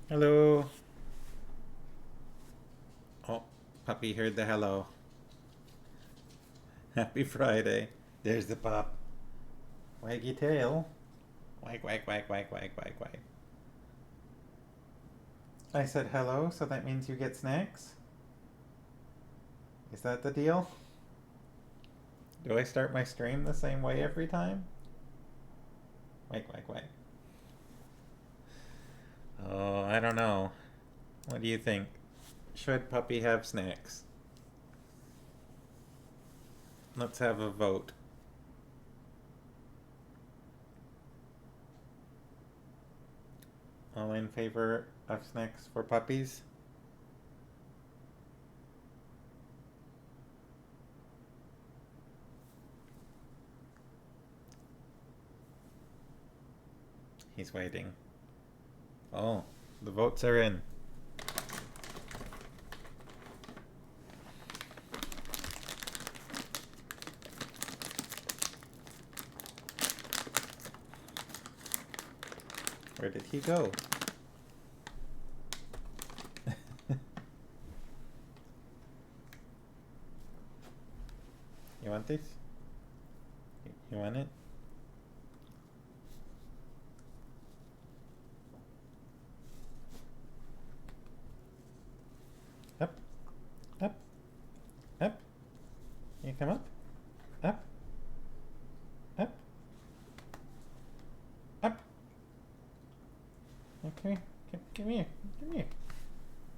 Hello. Oh, puppy heard the hello. Happy Friday. There's the pup. Waggy tail. Wag, wag, wag, wag, wag, wag, wag. I said hello, so that means you get snacks? Is that the deal? Do I start my stream the same way every time? Wag, wag, wag. Oh, I don't know. What do you think? Should puppy have snacks? Let's have a vote. All in favor of snacks for puppies? He's waiting. Oh, the votes are in. Where did he go? You want this? You want it? Up, up, up. You come up, up, up, up. Okay, come here, come here.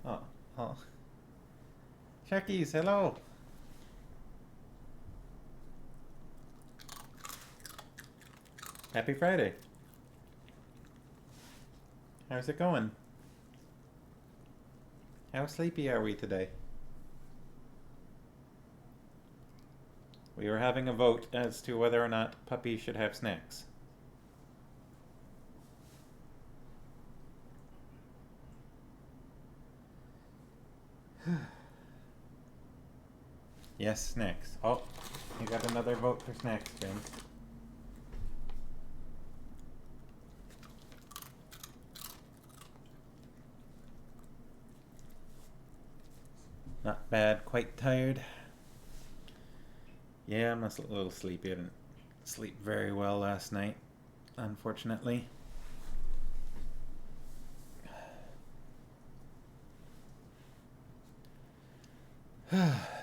Oh, oh. Sharkies, hello. Happy Friday. How's it going? How sleepy are we today? We were having a vote as to whether or not puppies should have snacks. Yes, snacks. Oh, you got another vote for snacks, Vince. Not bad, quite tired. Yeah, I'm a little sleepy. I didn't sleep very well last night, unfortunately.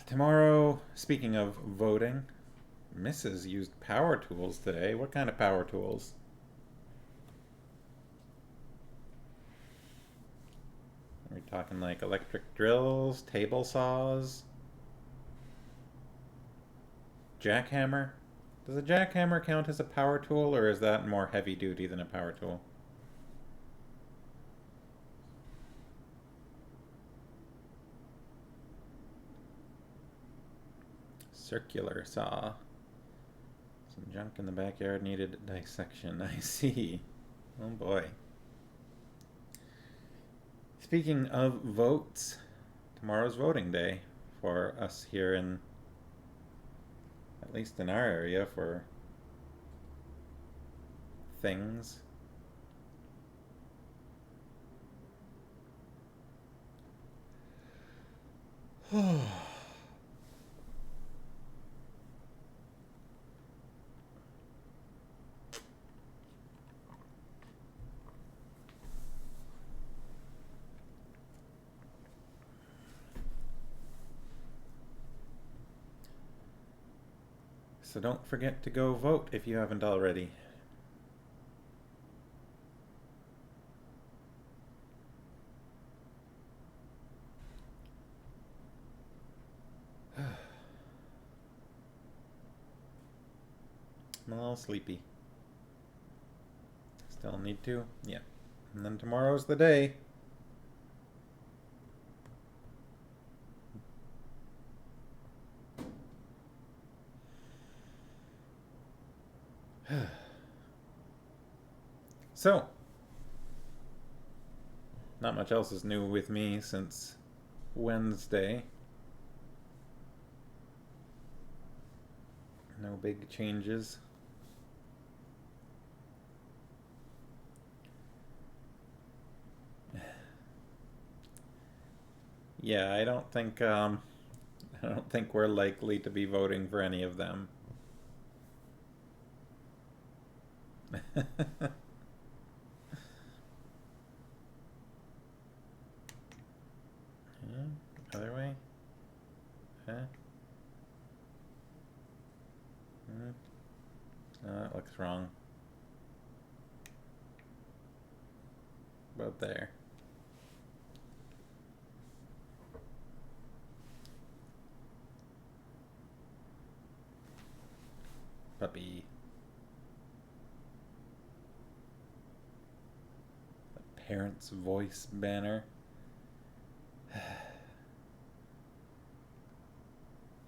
Tomorrow, speaking of voting, Mrs. used power tools today. What kind of power tools? Are we talking like electric drills, table saws, jackhammer? Does a jackhammer count as a power tool, or is that more heavy duty than a power tool? Circular saw. Some junk in the backyard needed dissection. I see. Oh boy. Speaking of votes, tomorrow's voting day for us here in, at least in our area, for things. So don't forget to go vote if you haven't already. I'm a little sleepy. Still need to? Yeah. And then tomorrow's the day. So, not much else is new with me since Wednesday. No big changes. Yeah, I don't think we're likely to be voting for any of them. Yeah, other way? Huh? No, that looks wrong. About there. Puppy. The parent's voice banner.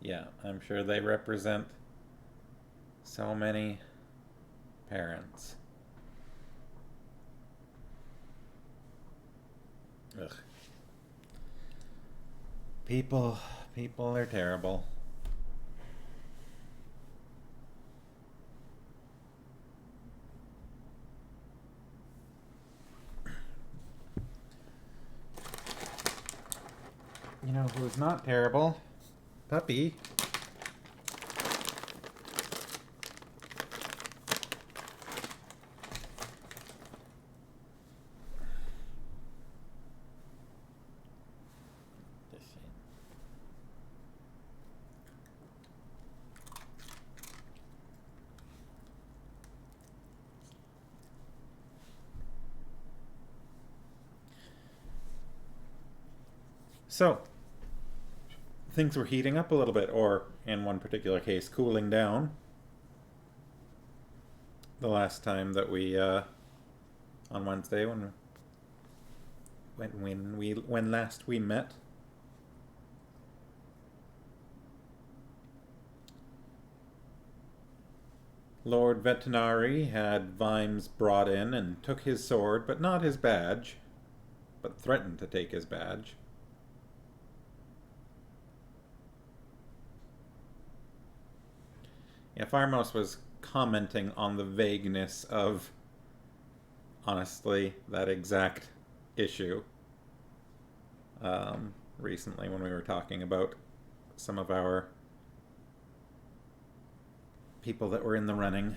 Yeah, I'm sure they represent so many parents. Ugh. People, people are terrible. You know who's not terrible? Puppy. So, things were heating up a little bit, or in one particular case, cooling down. The last time that we, on Wednesday, when last we met. Lord Vetinari had Vimes brought in and took his sword, but not his badge, but threatened to take his badge. Yeah, Farmos was commenting on the vagueness of, honestly, that exact issue recently when we were talking about some of our people that were in the running.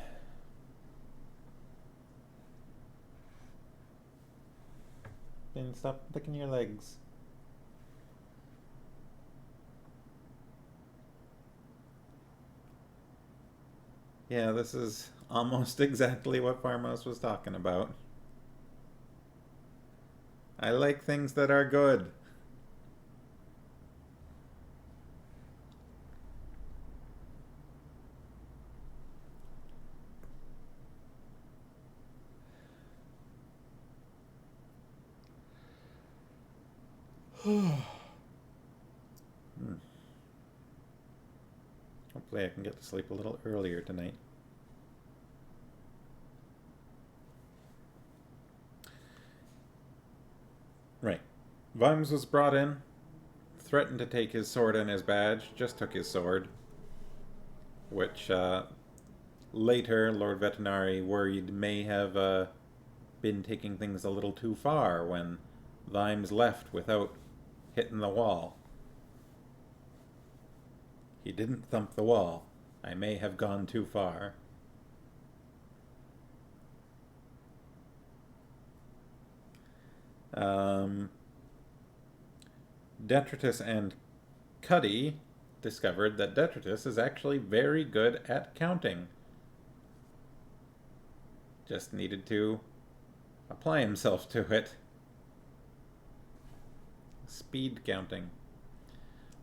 Then stop licking your legs. Yeah, this is almost exactly what Farmos was talking about. I like things that are good. Hopefully I can get to sleep a little earlier tonight. Right. Vimes was brought in, threatened to take his sword and his badge, just took his sword. Which, later, Lord Vetinari worried may have been taking things a little too far when Vimes left without hitting the wall. He didn't thump the wall. I may have gone too far. Detritus and Cuddy discovered that Detritus is actually very good at counting. Just needed to apply himself to it. Speed counting.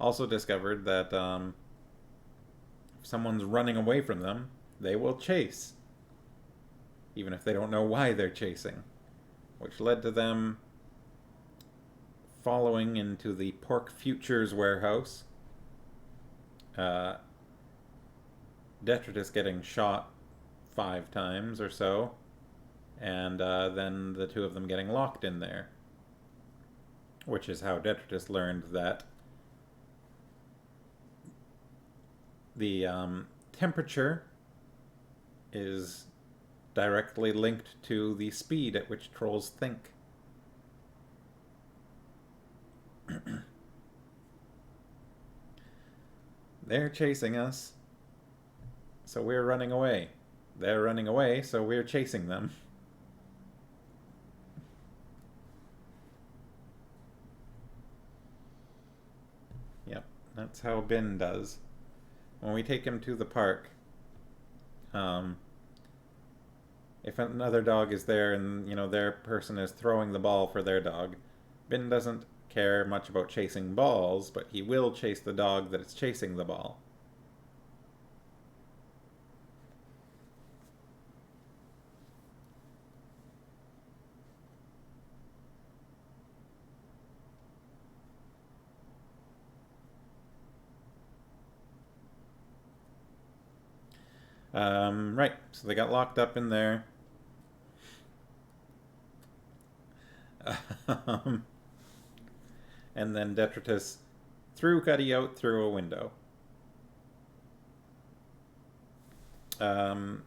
Also discovered that if someone's running away from them, they will chase, even if they don't know why they're chasing, which led to them following into the Pork Futures warehouse. Detritus getting shot 5 times or so, and then the two of them getting locked in there, which is how Detritus learned that the temperature is directly linked to the speed at which trolls think. They're chasing us, so we're running away. They're running away, so we're chasing them. Yep, that's how Ben does. When we take him to the park, um, if another dog is there and, their person is throwing the ball for their dog, Ben doesn't care much about chasing balls, but he will chase the dog that is chasing the ball. Right, so they got locked up in there. And then Detritus threw Cuddy out through a window. And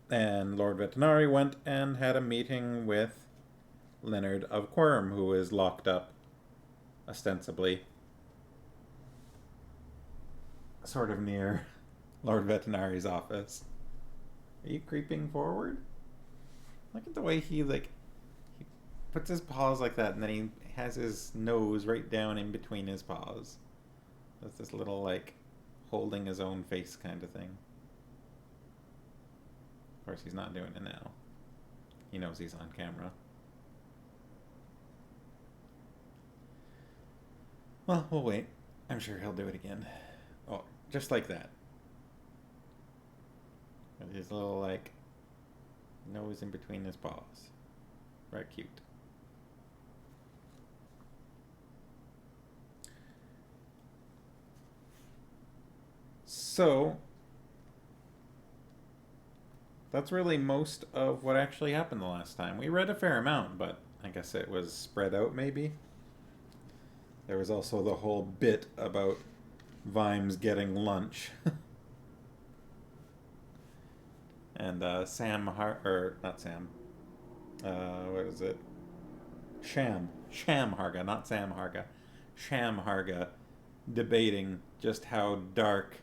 Lord Vetinari went and had a meeting with Leonard of Quirm, who is locked up, ostensibly, sort of near Lord Vetinari's office. Are you creeping forward? Look at the way he puts his paws like that, and then he has his nose right down in between his paws. That's this little, holding his own face kind of thing. Of course, he's not doing it now. He knows he's on camera. Well, we'll wait. I'm sure he'll do it again. Oh, just like that. With his little, nose in between his paws. Right cute. So, that's really most of what actually happened the last time. We read a fair amount, but I guess it was spread out, maybe. There was also the whole bit about Vimes getting lunch. And not Sam, what is it? Sham Harga, not Sam Harga. Sham Harga debating just how dark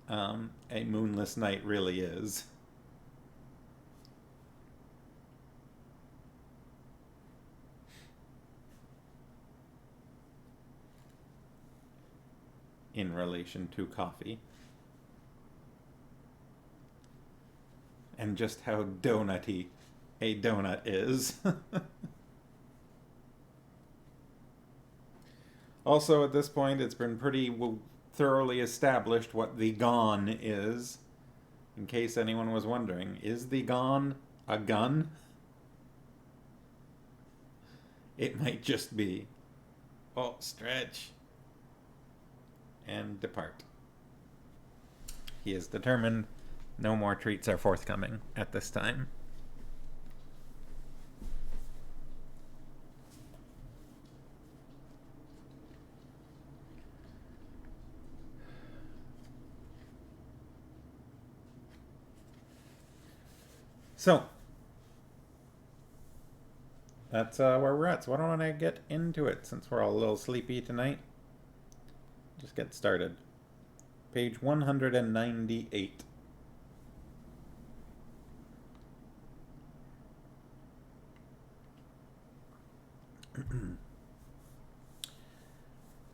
a moonless night really is. In relation to coffee. And just how donutty a donut is. Also, at this point, it's been pretty thoroughly established what the Gone is. In case anyone was wondering, is the Gone a gun? It might just be. Oh, stretch. And depart. He is determined no more treats are forthcoming at this time. So, that's where we're at. So why don't I get into it, since we're all a little sleepy tonight? Just get started. Page 198.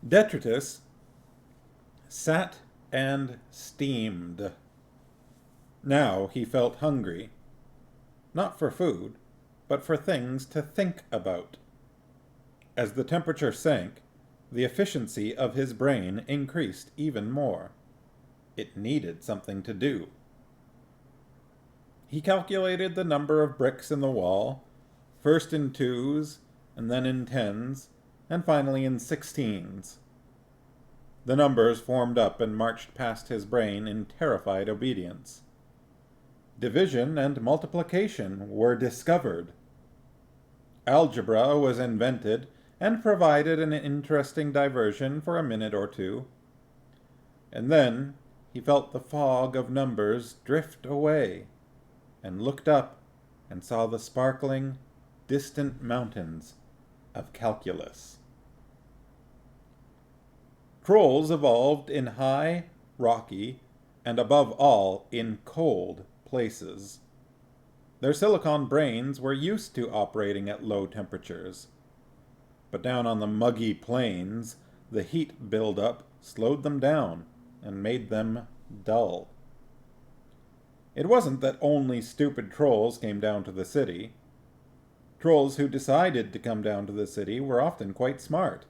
Detritus sat and steamed. Now he felt hungry. Not for food, but for things to think about. As the temperature sank, the efficiency of his brain increased even more. It needed something to do. He calculated the number of bricks in the wall, first in 2s, and then in 10s, and finally in 16s. The numbers formed up and marched past his brain in terrified obedience. Division and multiplication were discovered. Algebra was invented and provided an interesting diversion for a minute or two. And then he felt the fog of numbers drift away, and looked up and saw the sparkling, distant mountains of calculus. Trolls evolved in high, rocky, and above all, in cold places. Their silicon brains were used to operating at low temperatures. But down on the muggy plains, the heat buildup slowed them down and made them dull. It wasn't that only stupid trolls came down to the city. Trolls who decided to come down to the city were often quite smart,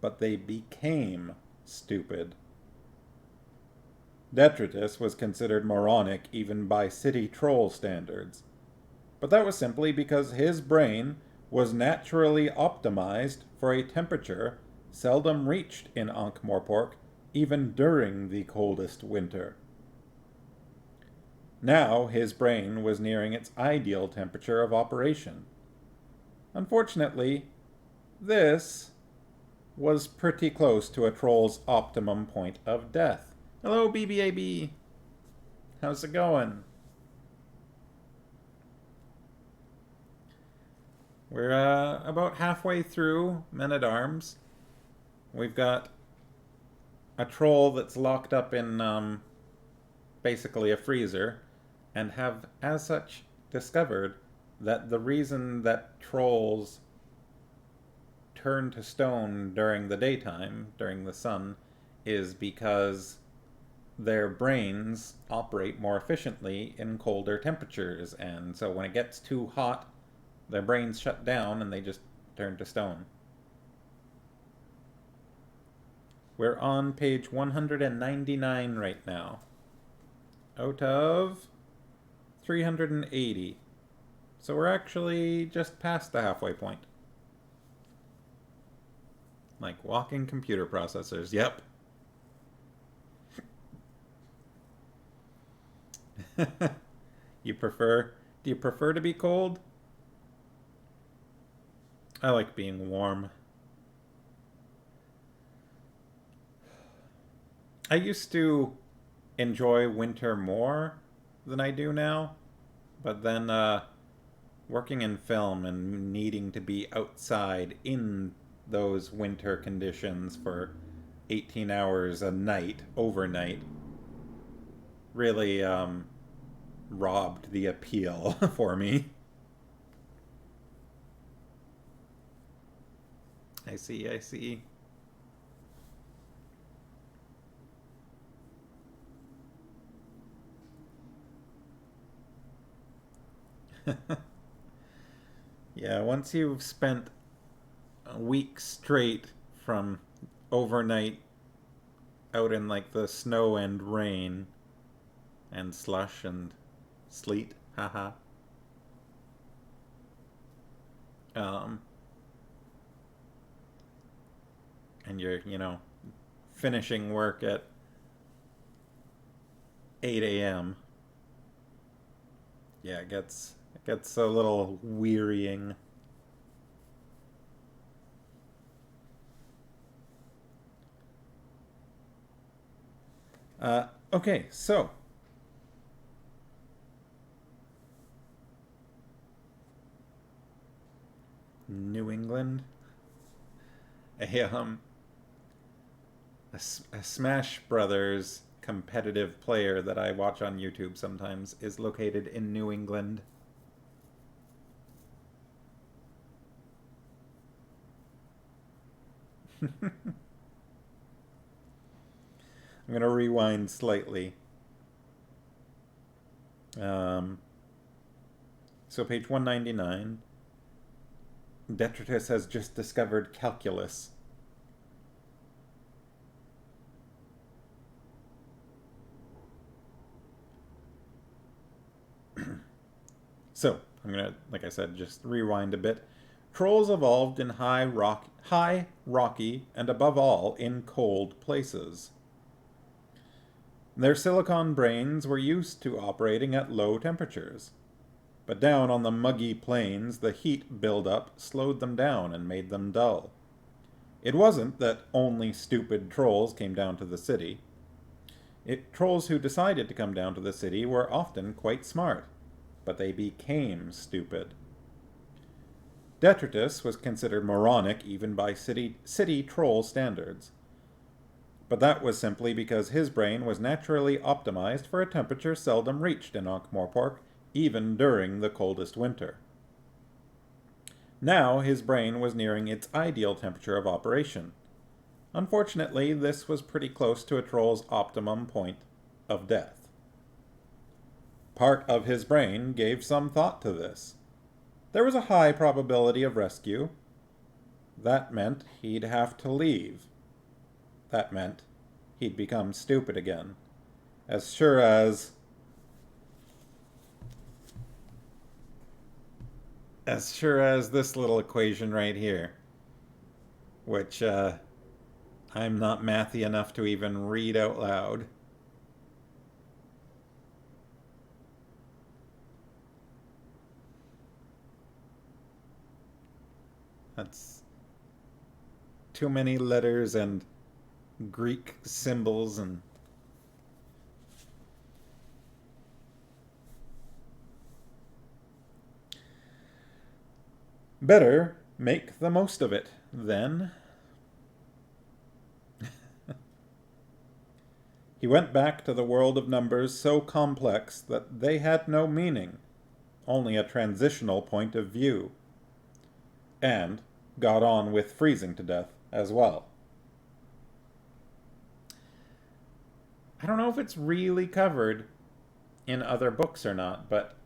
but they became stupid. Detritus was considered moronic even by city troll standards, but that was simply because his brain was naturally optimized for a temperature seldom reached in Ankh-Morpork even during the coldest winter. Now his brain was nearing its ideal temperature of operation. Unfortunately, this was pretty close to a troll's optimum point of death. Hello, BBAB. How's it going? We're about halfway through Men-at-Arms. We've got a troll that's locked up in basically a freezer, and have as such discovered that the reason that trolls turn to stone during the daytime, during the sun, is because their brains operate more efficiently in colder temperatures, and so when it gets too hot, their brains shut down and they just turn to stone. We're on page 199 right now, out of 380. So we're actually just past the halfway point. Like walking computer processors, yep. Do you prefer to be cold? I like being warm. I used to enjoy winter more than I do now, but then working in film and needing to be outside in those winter conditions for 18 hours a night, overnight, really robbed the appeal for me. I see. Yeah, once you've spent a week straight from overnight out in like the snow and rain and slush and sleet, haha. And you're, finishing work at 8 a.m. Yeah, it gets a little wearying. Okay, so New England. A Smash Brothers competitive player that I watch on YouTube sometimes is located in New England. I'm going to rewind slightly. So page 199. Detritus has just discovered calculus. So, I'm going to, like I said, just rewind a bit. Trolls evolved in high, rocky, and above all, in cold places. Their silicon brains were used to operating at low temperatures. But down on the muggy plains, the heat buildup slowed them down and made them dull. It wasn't that only stupid trolls came down to the city. Trolls who decided to come down to the city were often quite smart, but they became stupid. Detritus was considered moronic even by city troll standards. but that was simply because his brain was naturally optimized for a temperature seldom reached in Ankh-Morpork, even during the coldest winter. Now his brain was nearing its ideal temperature of operation. Unfortunately, this was pretty close to a troll's optimum point of death. Part of his brain gave some thought to this. There was a high probability of rescue. That meant he'd have to leave. That meant he'd become stupid again. As sure as this little equation right here, which I'm not mathy enough to even read out loud. That's too many letters and Greek symbols and better make the most of it, then. He went back to the world of numbers so complex that they had no meaning, only a transitional point of view, and got on with freezing to death as well. I don't know if it's really covered in other books or not, but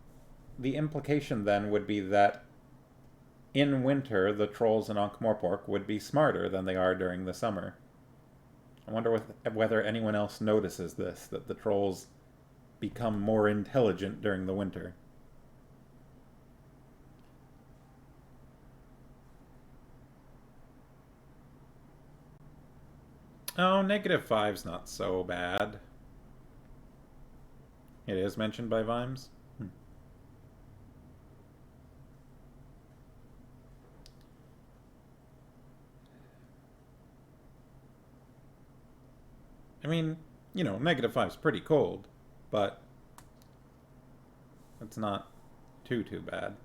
the implication then would be that in winter the trolls in Ankh-Morpork would be smarter than they are during the summer. I wonder whether anyone else notices this, that the trolls become more intelligent during the winter. Oh, -5's not so bad. It is mentioned by Vimes? I mean, you know, -5's pretty cold, but it's not too bad.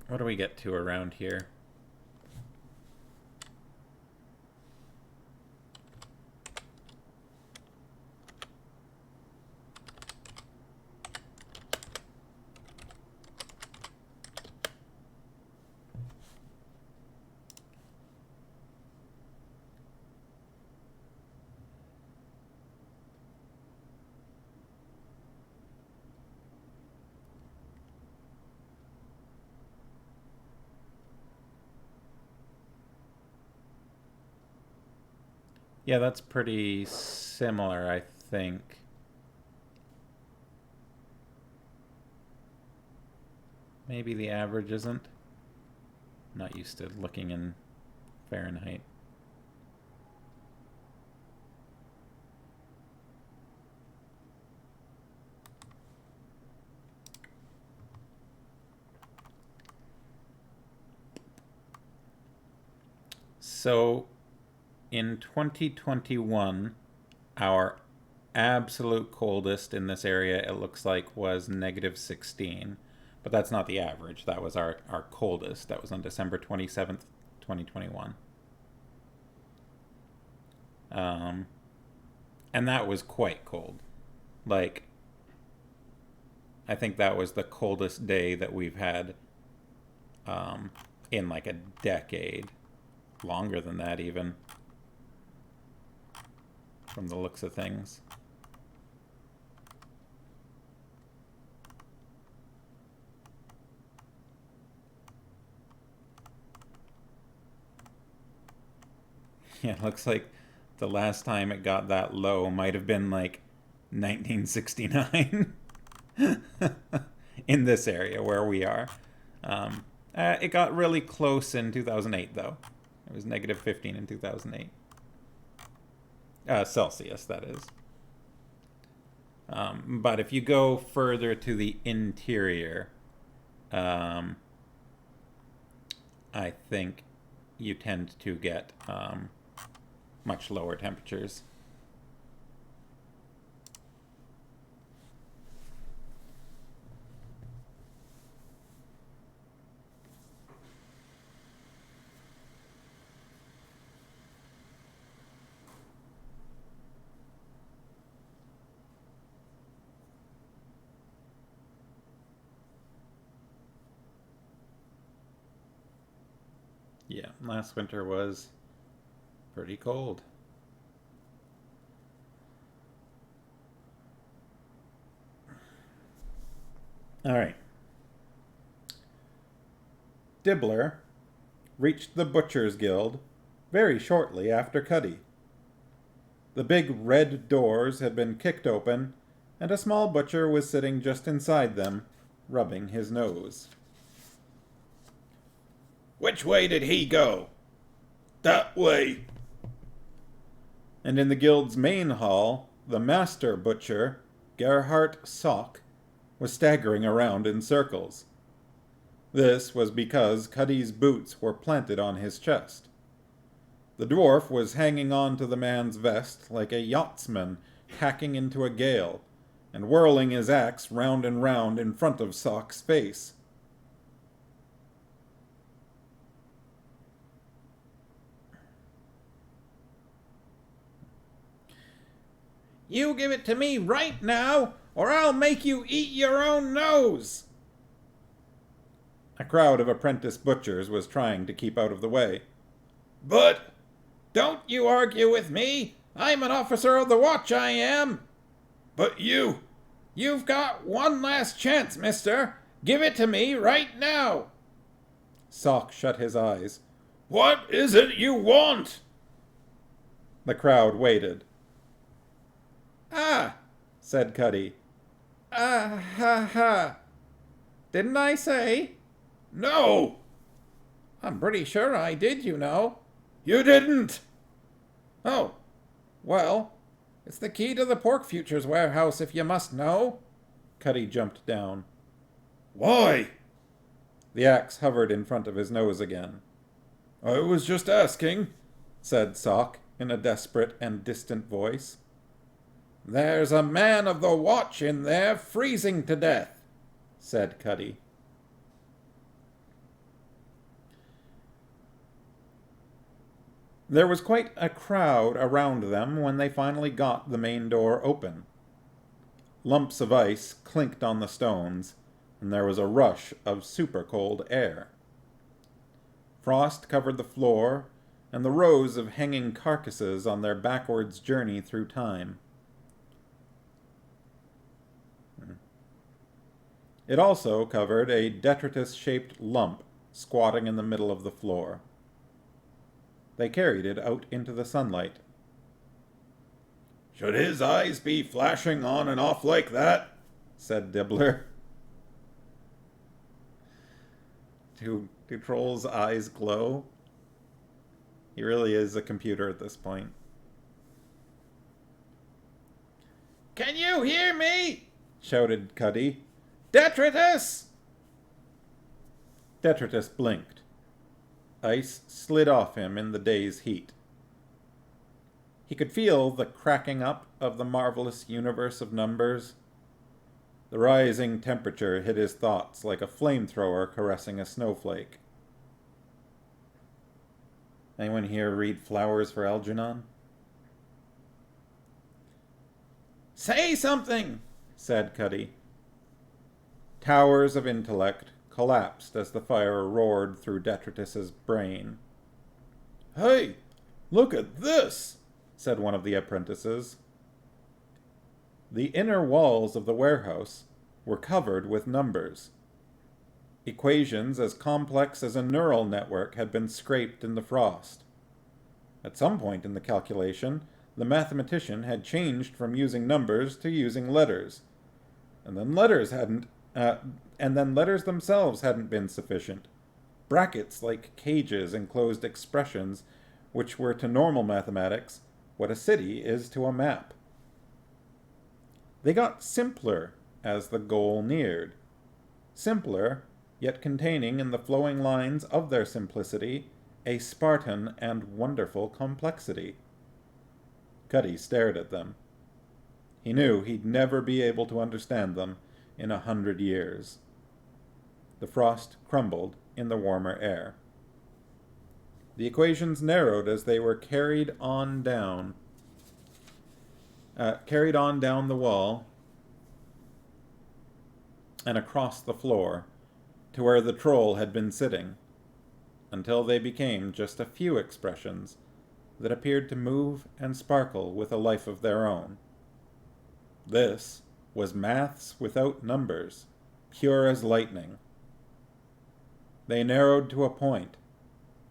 What do we get to around here? Yeah, that's pretty similar, I think. Maybe the average isn't. I'm not used to looking in Fahrenheit. So in 2021, our absolute coldest in this area, it looks like, was -16. But that's not the average. That was our coldest. That was on December 27th, 2021. And that was quite cold. Like, I think that was the coldest day that we've had in like a decade. Longer than that, even. From the looks of things. Yeah, it looks like the last time it got that low might have been like 1969 in this area where we are. It got really close in 2008, though. It was -15 in 2008. Celsius, that is. But if you go further to the interior, I think you tend to get much lower temperatures. last winter was pretty cold. All right. Dibbler reached the Butcher's Guild very shortly after Cuddy. The big red doors had been kicked open, and a small butcher was sitting just inside them, rubbing his nose. Which way did he go? That way. And in the guild's main hall, the master butcher, Gerhardt Sock, was staggering around in circles. This was because Cuddy's boots were planted on his chest. The dwarf was hanging on to the man's vest like a yachtsman hacking into a gale, and whirling his axe round and round in front of Sock's face. You give it to me right now, or I'll make you eat your own nose! A crowd of apprentice butchers was trying to keep out of the way. But don't you argue with me. I'm an officer of the watch, I am. But you've got one last chance, mister. Give it to me right now. Sock shut his eyes. What is it you want? The crowd waited. Ah, said Cuddy. ha. Didn't I say? No. I'm pretty sure I did, you know. You didn't. Oh, well, it's the key to the pork futures warehouse, if you must know. Cuddy jumped down. Why? The axe hovered in front of his nose again. I was just asking, said Sock in a desperate and distant voice. There's a man of the watch in there freezing to death, said Cuddy. There was quite a crowd around them when they finally got the main door open. Lumps of ice clinked on the stones, and there was a rush of super-cold air. Frost covered the floor and the rows of hanging carcasses on their backwards journey through time. It also covered a detritus-shaped lump squatting in the middle of the floor. They carried it out into the sunlight. Should his eyes be flashing on and off like that? Said Dibbler. Do Troll's eyes glow? He really is a computer at this point. Can you hear me? Shouted Cuddy. Detritus! Detritus blinked. Ice slid off him in the day's heat. He could feel the cracking up of the marvelous universe of numbers. The rising temperature hit his thoughts like a flamethrower caressing a snowflake. Anyone here read Flowers for Algernon? Say something, said Cuddy. Towers of intellect collapsed as the fire roared through Detritus's brain. Hey, look at this, said one of the apprentices. The inner walls of the warehouse were covered with numbers. Equations as complex as a neural network had been scraped in the frost. At some point in the calculation, the mathematician had changed from using numbers to using letters, and then letters themselves hadn't been sufficient. Brackets like cages enclosed expressions which were to normal mathematics what a city is to a map. They got simpler as the goal neared. Simpler, yet containing in the flowing lines of their simplicity a Spartan and wonderful complexity. Cuddy stared at them. He knew he'd never be able to understand them in 100 years. The frost crumbled in the warmer air. The equations narrowed as they were carried on down the wall and across the floor to where the troll had been sitting. until they became just a few expressions that appeared to move and sparkle with a life of their own. This was maths without numbers, pure as lightning. They narrowed to a point,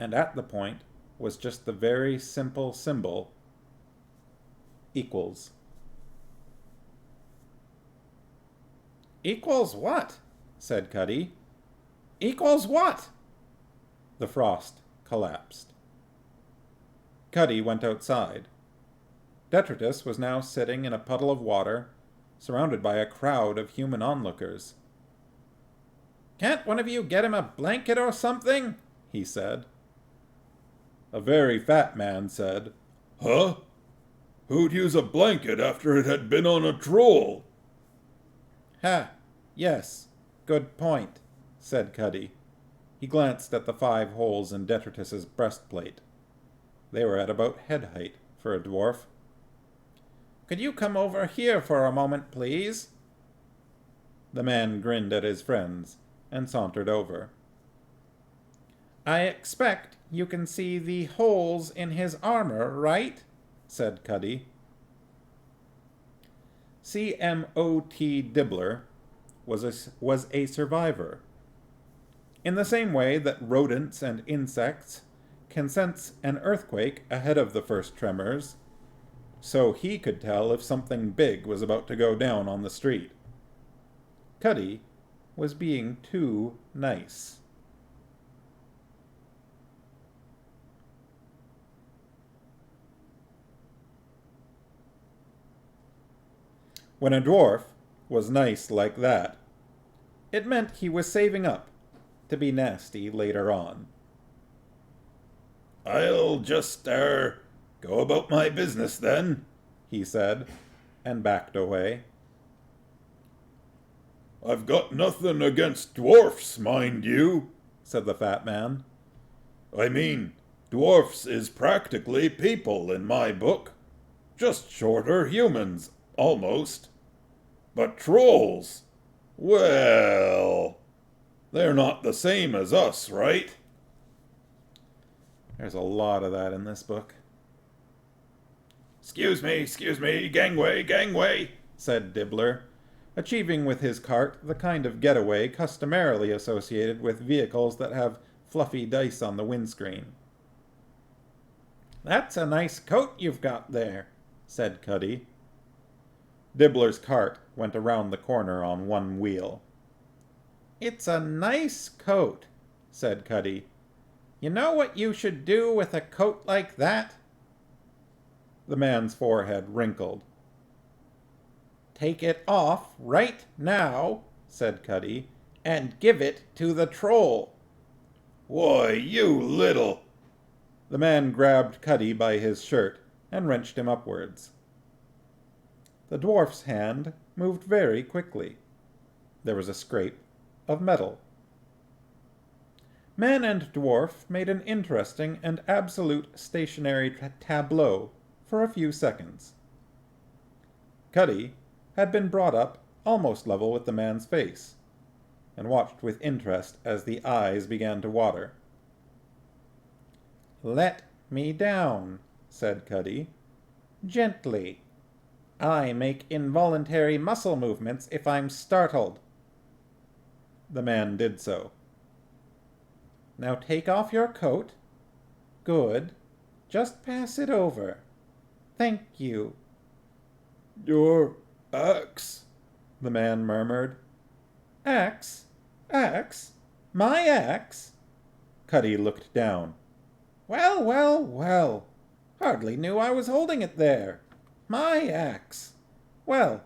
and at the point was just the very simple symbol equals. Equals what? Said Cuddy. Equals what? The frost collapsed. Cuddy went outside. Detritus was now sitting in a puddle of water, surrounded by a crowd of human onlookers. Can't one of you get him a blanket or something? He said. A very fat man said, Huh? Who'd use a blanket after it had been on a troll? Ha! Yes, good point, said Cuddy. He glanced at the 5 holes in Detritus's breastplate. They were at about head height for a dwarf. Could you come over here for a moment, please? The man grinned at his friends and sauntered over. I expect you can see the holes in his armor, right? Said Cuddy. C.M.O.T. Dibbler was a survivor. In the same way that rodents and insects can sense an earthquake ahead of the first tremors, so he could tell if something big was about to go down on the street. Cuddy was being too nice. When a dwarf was nice like that, it meant he was saving up to be nasty later on. I'll just, go about my business then, he said, and backed away. I've got nothing against dwarfs, mind you, said the fat man. I mean, dwarfs is practically people in my book. Just shorter humans, almost. But trolls, well, they're not the same as us, right? There's a lot of that in this book. Excuse me, gangway, said Dibbler, achieving with his cart the kind of getaway customarily associated with vehicles that have fluffy dice on the windscreen. That's a nice coat you've got there, said Cuddy. Dibbler's cart went around the corner on one wheel. It's a nice coat, said Cuddy. You know what you should do with a coat like that? The man's forehead wrinkled. Take it off right now, said Cuddy, and give it to the troll. Why, you little... The man grabbed Cuddy by his shirt and wrenched him upwards. The dwarf's hand moved very quickly. There was a scrape of metal. Man and dwarf made an interesting and absolute stationary tableau for a few seconds. Cuddy had been brought up almost level with the man's face, and watched with interest as the eyes began to water. Let me down, said Cuddy. Gently. I make involuntary muscle movements if I'm startled. The man did so. Now take off your coat. Good. Just pass it over. Thank you. Your axe, the man murmured. Axe? Axe? My axe? Cuddy looked down. Well, well, well. Hardly knew I was holding it there. My axe. Well,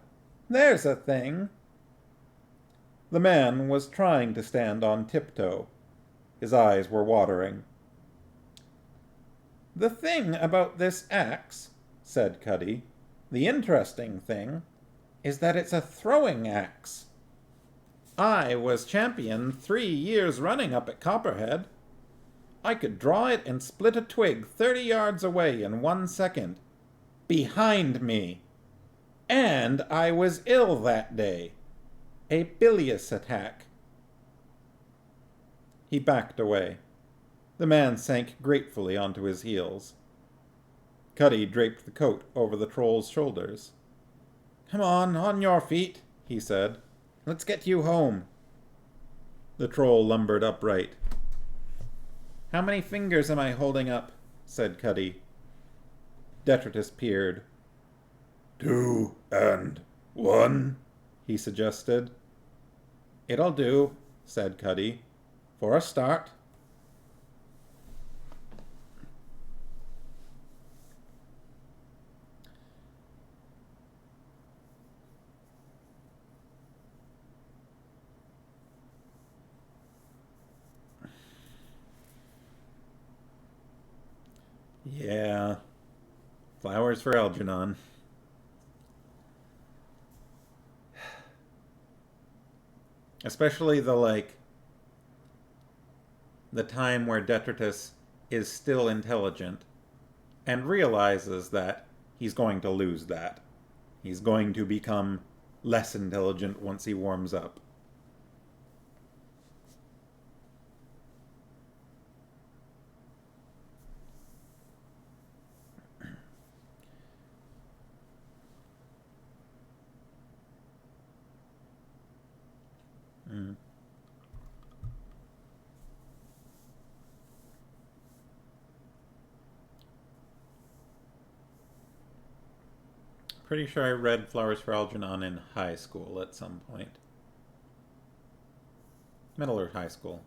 there's a thing. The man was trying to stand on tiptoe. His eyes were watering. The thing about this axe, said Cuddy, the interesting thing, is that it's a throwing axe. I was champion 3 years running up at Copperhead. I could draw it and split a twig 30 yards away in 1 second. Behind me. And I was ill that day. A bilious attack. He backed away. The man sank gratefully onto his heels. Cuddy draped the coat over the troll's shoulders. "Come on your feet," he said. "Let's get you home." The troll lumbered upright. "How many fingers am I holding up?" said Cuddy. Detritus peered. 2 and 1, he suggested. "It'll do," said Cuddy. "For a start." Yeah. Flowers for Algernon. Especially the time where Detritus is still intelligent and realizes that he's going to lose that. He's going to become less intelligent once he warms up. Pretty sure I read Flowers for Algernon in high school at some point. Middle or high school.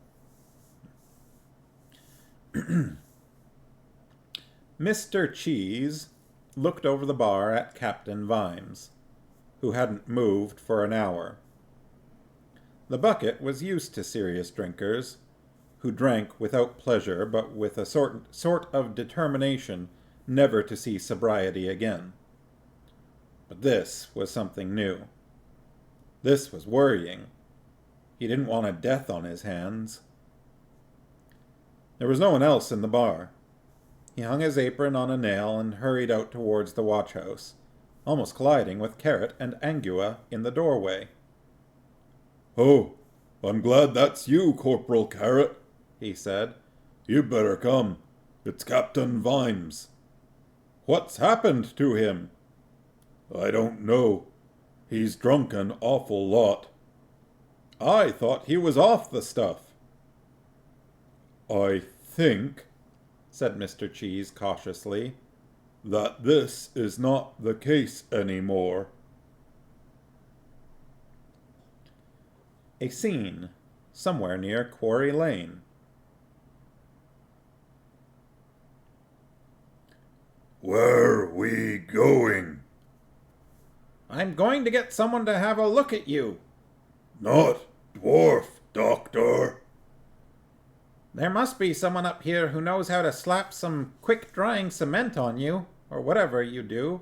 Mr. Cheese looked over the bar at Captain Vimes, who hadn't moved for an hour. The bucket was used to serious drinkers, who drank without pleasure but with a sort of determination never to see sobriety again. But this was something new. This was worrying. He didn't want a death on his hands. There was no one else in the bar. He hung his apron on a nail and hurried out towards the watch-house, almost colliding with Carrot and Angua in the doorway. "Oh, I'm glad that's you, Corporal Carrot," he said. "You'd better come. It's Captain Vimes." "What's happened to him?" "I don't know. He's drunk an awful lot." "I thought he was off the stuff." "I think," said Mr. Cheese cautiously, "that this is not the case anymore." A scene somewhere near Quarry Lane. "Where we going?" "I'm going to get someone to have a look at you." "Not dwarf, Doctor." "There must be someone up here who knows how to slap some quick-drying cement on you, or whatever you do.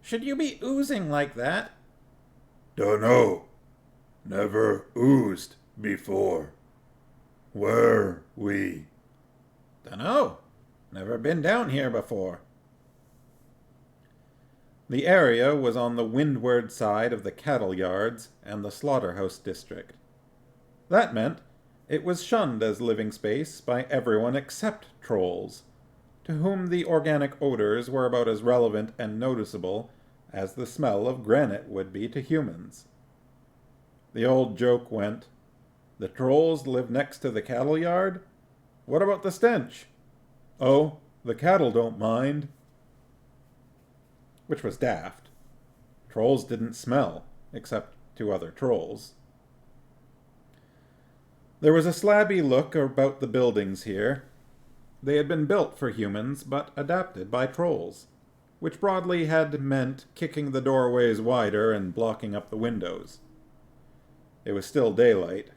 Should you be oozing like that?" "Dunno. Never oozed before. Where we?" "Dunno. Never been down here before." The area was on the windward side of the cattle yards and the slaughterhouse district. That meant it was shunned as living space by everyone except trolls, to whom the organic odors were about as relevant and noticeable as the smell of granite would be to humans. The old joke went, "The trolls live next to the cattle yard? What about the stench?" "Oh, the cattle don't mind." Which was daft. Trolls didn't smell, except to other trolls. There was a slabby look about the buildings here. They had been built for humans, but adapted by trolls, which broadly had meant kicking the doorways wider and blocking up the windows. It was still daylight.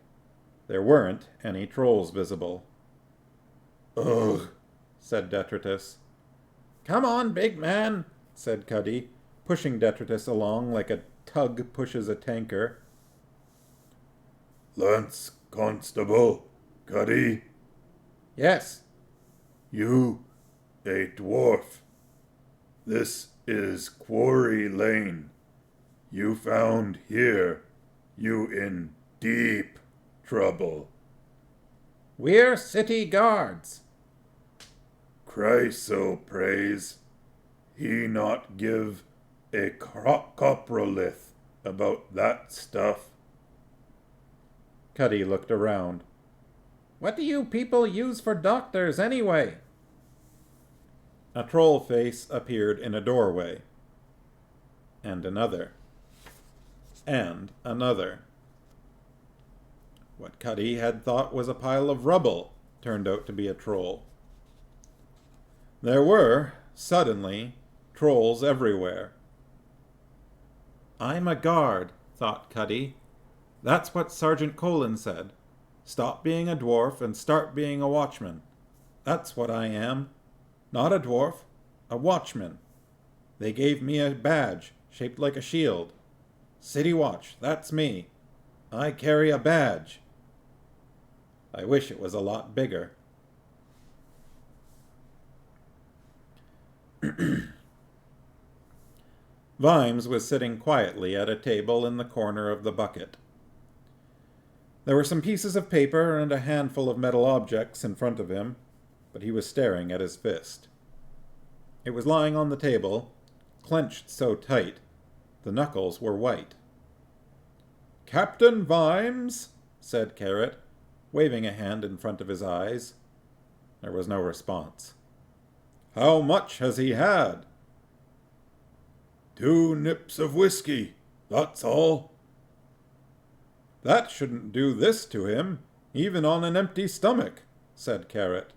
There weren't any trolls visible. "Ugh," said Detritus. "Come on, big man," said Cuddy, pushing Detritus along like a tug pushes a tanker. "Lance Constable, Cuddy." "Yes." "You, a dwarf. This is Quarry Lane. You found here. You in deep trouble." "We're city guards." cry so praise. He not give a coprolith about that stuff. Cuddy looked around. What do you people use for doctors, anyway? A troll face appeared in a doorway. And another. And another. What Cuddy had thought was a pile of rubble turned out to be a troll. There were, suddenly, trolls everywhere. I'm a guard, thought Cuddy. That's what Sergeant Colin said. Stop being a dwarf and start being a watchman. That's what I am. Not a dwarf, a watchman. They gave me a badge shaped like a shield. City Watch, that's me. I carry a badge. I wish it was a lot bigger. Vimes was sitting quietly at a table in the corner of the bucket. There were some pieces of paper and a handful of metal objects in front of him, but he was staring at his fist. It was lying on the table, clenched so tight, the knuckles were white. "Captain Vimes," said Carrot, waving a hand in front of his eyes. There was no response. "How much has he had?" 2 nips of whiskey, that's all. That shouldn't do this to him, even on an empty stomach, said Carrot.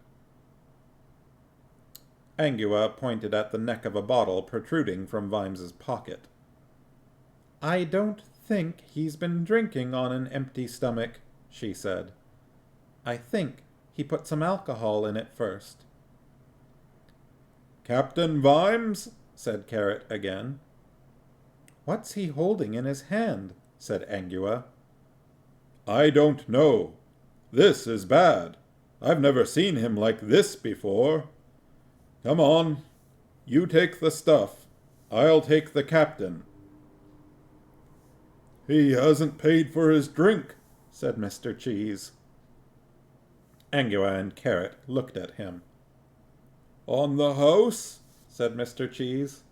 Angua pointed at the neck of a bottle protruding from Vimes's pocket. I don't think he's been drinking on an empty stomach, she said. I think he put some alcohol in it first. Captain Vimes, said Carrot again. What's he holding in his hand? Said Angua. I don't know. This is bad. I've never seen him like this before. Come on. You take the stuff. I'll take the captain. He hasn't paid for his drink, said Mr. Cheese. Angua and Carrot looked at him. On the house, said Mr. Cheese.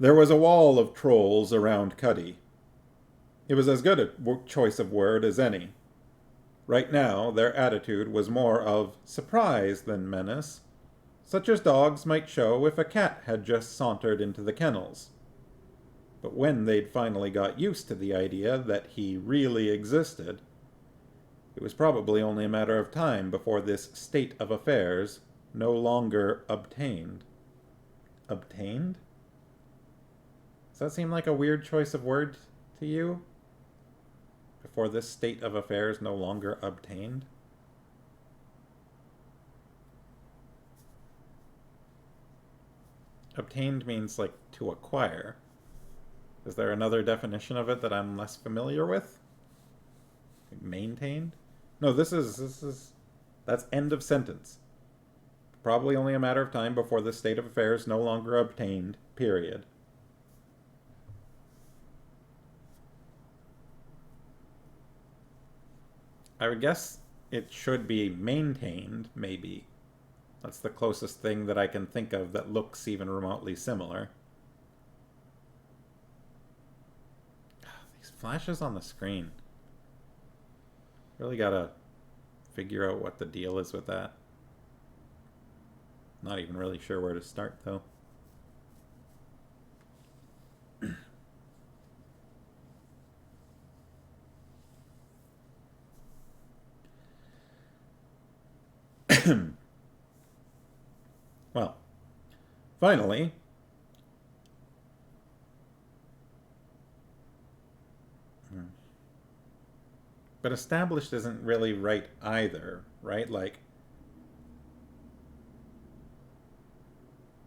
There was a wall of trolls around Cuddy. It was as good a choice of word as any. Right now, their attitude was more of surprise than menace, such as dogs might show if a cat had just sauntered into the kennels. But when they'd finally got used to the idea that he really existed, it was probably only a matter of time before this state of affairs no longer obtained. Obtained? Does that seem like a weird choice of word to you? Before this state of affairs no longer obtained? Obtained means like to acquire. Is there another definition of it that I'm less familiar with? Maintained? No, this is that's end of sentence. Probably only a matter of time before this state of affairs no longer obtained, period. I would guess it should be maintained, maybe. That's the closest thing that I can think of that looks even remotely similar. These flashes on the screen. Really gotta figure out what the deal is with that. Not even really sure where to start, though. Well, finally, but established isn't really right either, right? Like,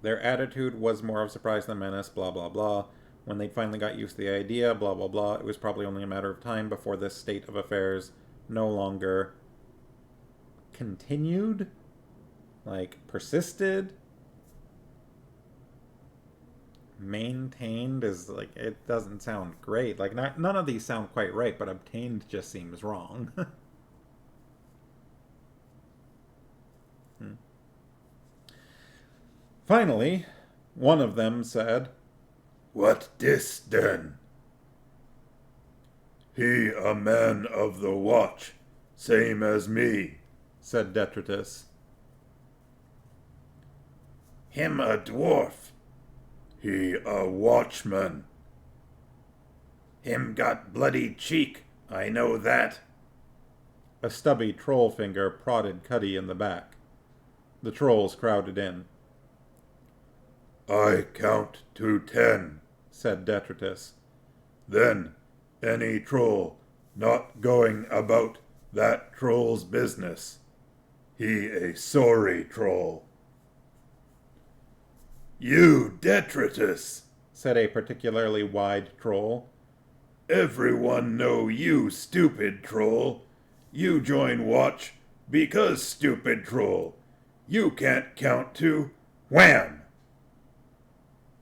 their attitude was more of surprise than menace, blah, blah, blah. When they finally got used to the idea, blah, blah, blah, it was probably only a matter of time before this state of affairs no longer continued, like persisted. Maintained is like, it doesn't sound great. Like, none of these sound quite right, but obtained just seems wrong. Finally, one of them said, "What dis then?" "He a man of the watch, same as me," said Detritus. "Him a dwarf." "He a watchman." "Him got bloody cheek, I know that." A stubby troll finger prodded Cuddy in the back. The trolls crowded in. "I count to 10, said Detritus. then any troll not going about that troll's business. He a sorry troll." "You detritus," said a particularly wide troll. "Everyone know you stupid troll. You join watch because stupid troll. You can't count to wham."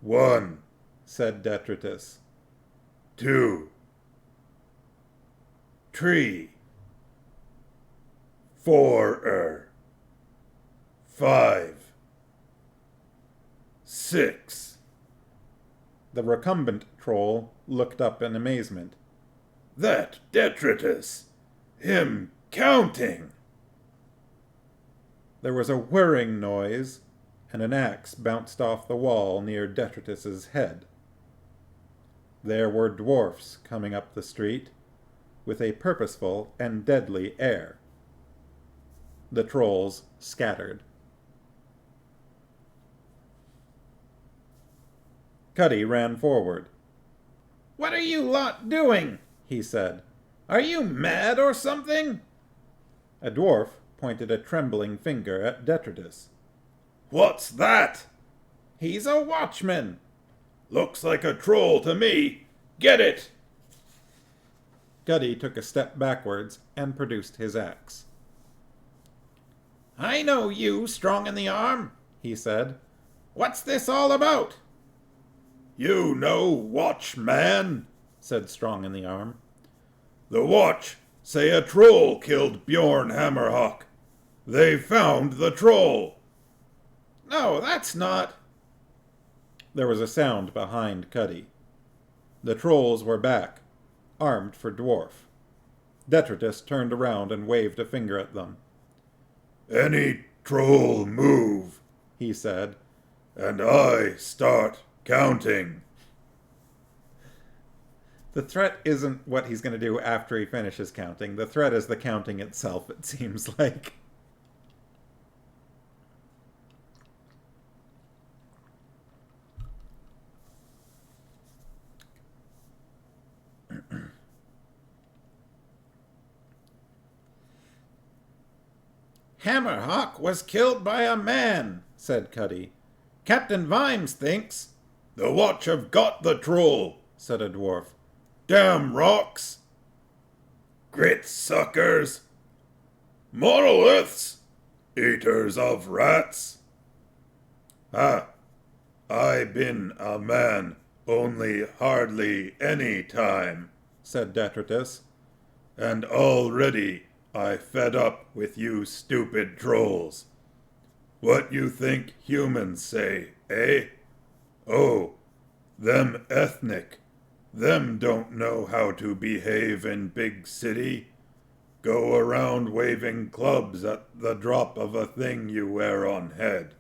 "1, said Detritus. 2, 3, 4, 5, 6. The recumbent troll looked up in amazement. "That detritus, him counting." There was a whirring noise, and an axe bounced off the wall near Detritus's head. There were dwarfs coming up the street, with a purposeful and deadly air. The trolls scattered. Cuddy ran forward. "What are you lot doing?" he said. "Are you mad or something?" A dwarf pointed a trembling finger at Detritus. "What's that?" "He's a watchman." "Looks like a troll to me. Get it!" Cuddy took a step backwards and produced his axe. "I know you, strong in the arm," he said. "What's this all about?" "You know, watchman," said Strong in the Arm. "The watch say a troll killed Bjorn Hammerhawk. They found the troll." "No, that's not—" There was a sound behind Cuddy. The trolls were back, armed for dwarf. Detritus turned around and waved a finger at them. "Any troll move," he said, "and I start counting." The threat isn't what he's going to do after he finishes counting. The threat is the counting itself, it seems like. "Hammerhawk was killed by a man," said Cuddy. "Captain Vimes thinks—" "The watch have got the troll," said a dwarf. "Damn rocks! Grit suckers! Monoliths! Eaters of rats! Ah, I been a man only hardly any time," said Detritus. "and already I fed up with you stupid trolls. What you think humans say, eh? Oh, them ethnic. Them don't know how to behave in big city. Go around waving clubs at the drop of a thing you wear on head."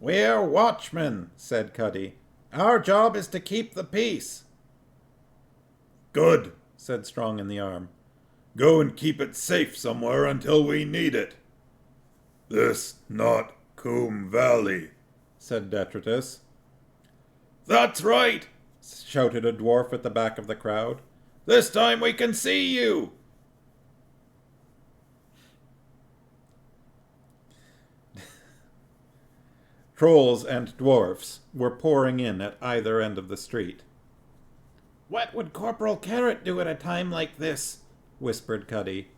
"We're watchmen," said Cuddy. "Our job is to keep the peace." "Good," said Strong in the Arm. "Go and keep it safe somewhere until we need it." "This not Coombe Valley," said Detritus. "That's right," shouted a dwarf at the back of the crowd. "This time we can see you." Trolls and dwarfs were pouring in at either end of the street. "What would Corporal Carrot do at a time like this?" whispered Cuddy.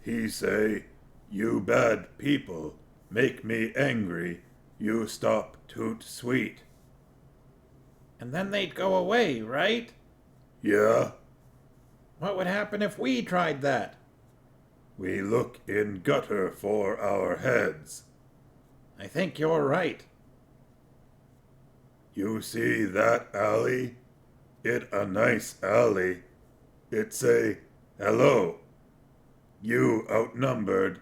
"He say, you bad people make me angry. You stop toot sweet." "And then they'd go away, right?" "Yeah, "What would happen if we tried that?" we look in gutter for our heads." I think you're right. You see that alley? It a nice alley. It say, hello. You outnumbered.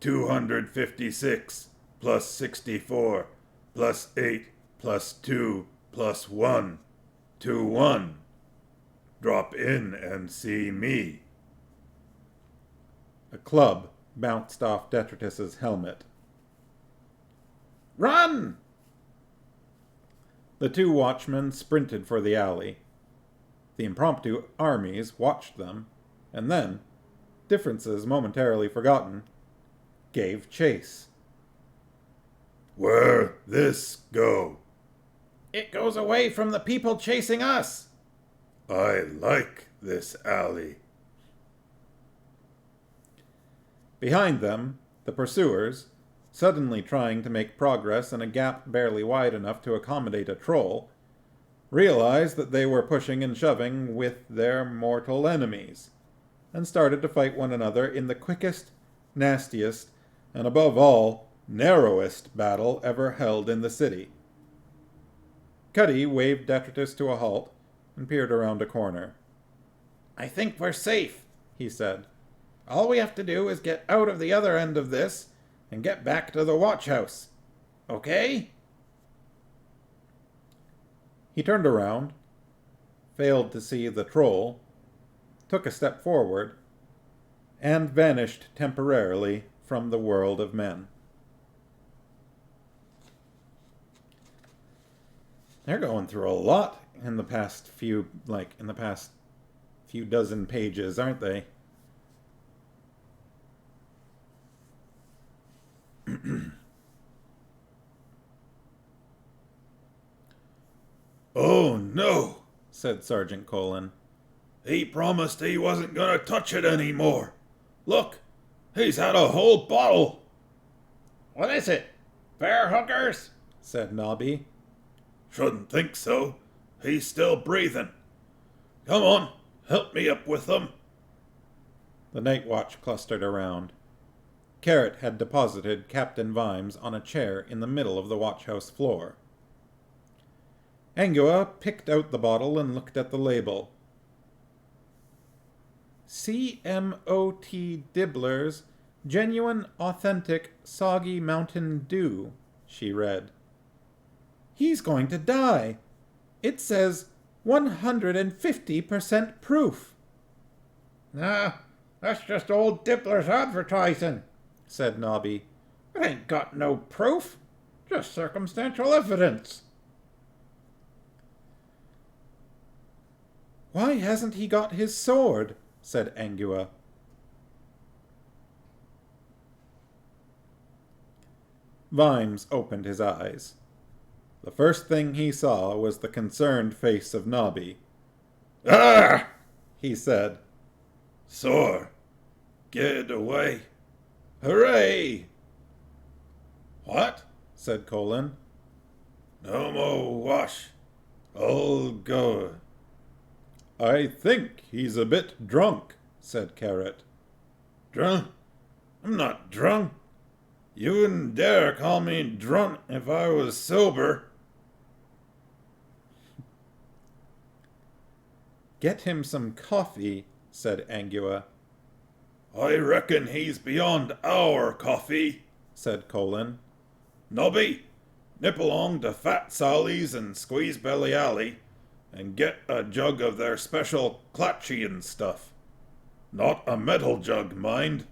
256 plus 64 plus 8 plus 2 plus 1 to 1. Drop in and see me. A club bounced off Detritus's helmet. Run! The two watchmen sprinted for the alley. The impromptu armies watched them, and then, differences momentarily forgotten, gave chase. Where this go? It goes away from the people chasing us. I like this alley. Behind them, the pursuers, suddenly trying to make progress in a gap barely wide enough to accommodate a troll, realized that they were pushing and shoving with their mortal enemies, and started to fight one another in the quickest, nastiest, and above all, narrowest battle ever held in the city. Cuddy waved Detritus to a halt and peered around a corner. I think we're safe, he said. All we have to do is get out of the other end of this and get back to the watch house. Okay? He turned around, failed to see the troll, took a step forward, and vanished temporarily from the world of men. They're going through a lot in the past few dozen pages, aren't they? Oh no, said Sergeant Colin. he promised he wasn't gonna touch it anymore. Look, he's had a whole bottle. What is it? Bear hookers? Said Nobby. Shouldn't think so. He's still breathing. Come on, help me up with them. The night watch clustered around. Carrot had deposited Captain Vimes on a chair in the middle of the watchhouse floor. Angua picked out the bottle and looked at the label. CMOT Dibbler's Genuine Authentic Soggy Mountain Dew, she read. He's going to die. It says 150% proof. Nah, that's just old Dibbler's advertising, said Nobby. It ain't got no proof, just circumstantial evidence. Why hasn't he got his sword? Said Angua. Vimes opened his eyes. The first thing he saw was the concerned face of Nobby. Ah! He said. Sore. Get away. Hooray! What? Said Colin. No more wash. All go. I think he's a bit drunk, said Carrot. Drunk? I'm not drunk. You wouldn't dare call me drunk if I was sober. Get him some coffee, said Angua. I reckon he's beyond our coffee, said Colin. Nobby, nip along to Fat Sally's and Squeeze Belly Alley and get a jug of their special Klatchian stuff. Not a metal jug, mind.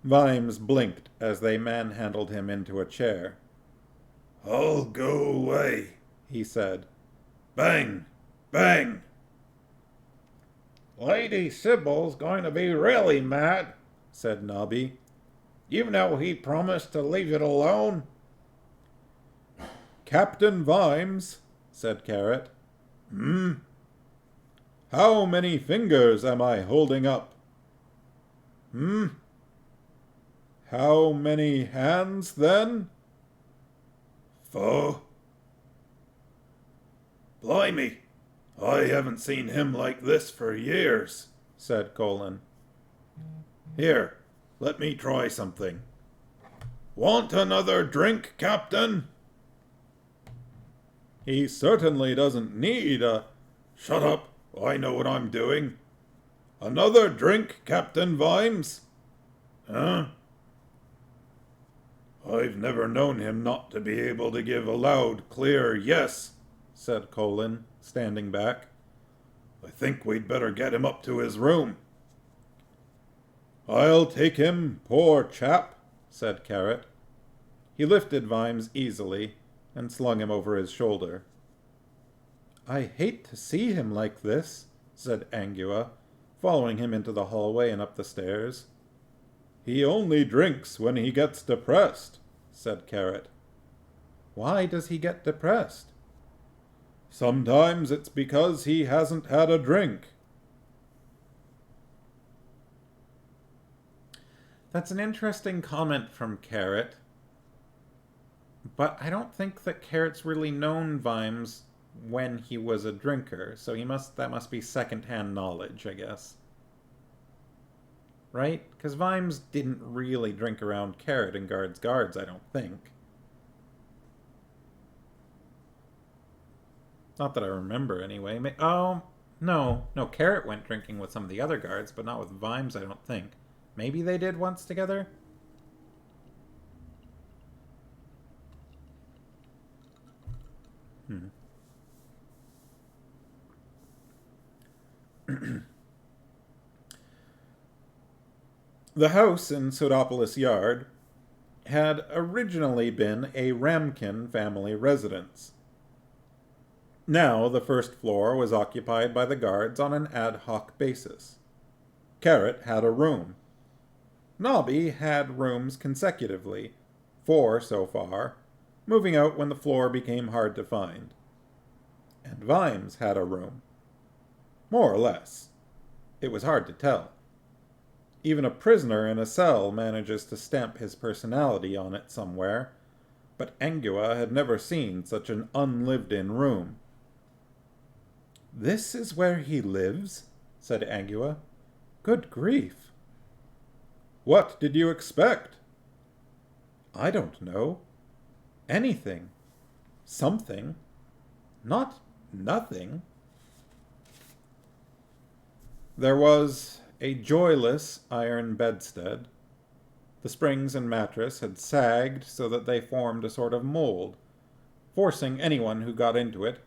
Vimes blinked as they manhandled him into a chair. I'll go away, he said. Bang! Bang! Lady Sybil's going to be really mad, said Nobby. You know he promised to leave it alone. Captain Vimes, said Carrot. How many fingers am I holding up? How many hands, then? 4. Blimey, I haven't seen him like this for years, said Colin. Here, let me try something. Want another drink, Captain? He certainly doesn't need a... Shut up, I know what I'm doing. Another drink, Captain Vimes? Huh? I've never known him not to be able to give a loud, clear yes, said Colin, standing back. I think we'd better get him up to his room. I'll take him, poor chap, said Carrot. He lifted Vimes easily and slung him over his shoulder. I hate to see him like this, said Angua, following him into the hallway and up the stairs. He only drinks when he gets depressed, said Carrot. Why does he get depressed? Sometimes it's because he hasn't had a drink. That's an interesting comment from Carrot. But I don't think that Carrot's really known Vimes when he was a drinker, so that must be second-hand knowledge, I guess. Right? Because Vimes didn't really drink around Carrot and guards, I don't think. Not that I remember, anyway. No, Carrot went drinking with some of the other guards, but not with Vimes, I don't think. Maybe they did once together? The house in Sodopolis Yard had originally been a Ramkin family residence. Now the first floor was occupied by the guards on an ad hoc basis. Carrot had a room. Nobby had rooms consecutively, 4 so far, moving out when the floor became hard to find. And Vimes had a room. More or less. It was hard to tell. Even a prisoner in a cell manages to stamp his personality on it somewhere, but Angua had never seen such an unlived-in room. This is where he lives? Said Angua. Good grief. What did you expect? I don't know. Anything. Something. Not nothing. There was a joyless iron bedstead. The springs and mattress had sagged so that they formed a sort of mold, forcing anyone who got into it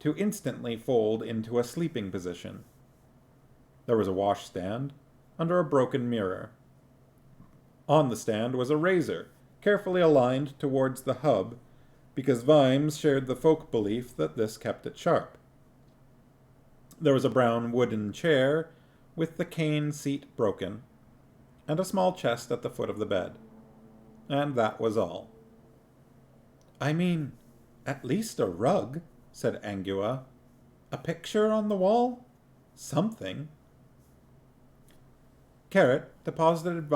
to instantly fold into a sleeping position. There was a washstand under a broken mirror. On the stand was a razor, carefully aligned towards the hub, because Vimes shared the folk belief that this kept it sharp. There was a brown wooden chair with the cane seat broken, and a small chest at the foot of the bed. And that was all. I mean, at least a rug, said Angua. A picture on the wall? Something. Carrot deposited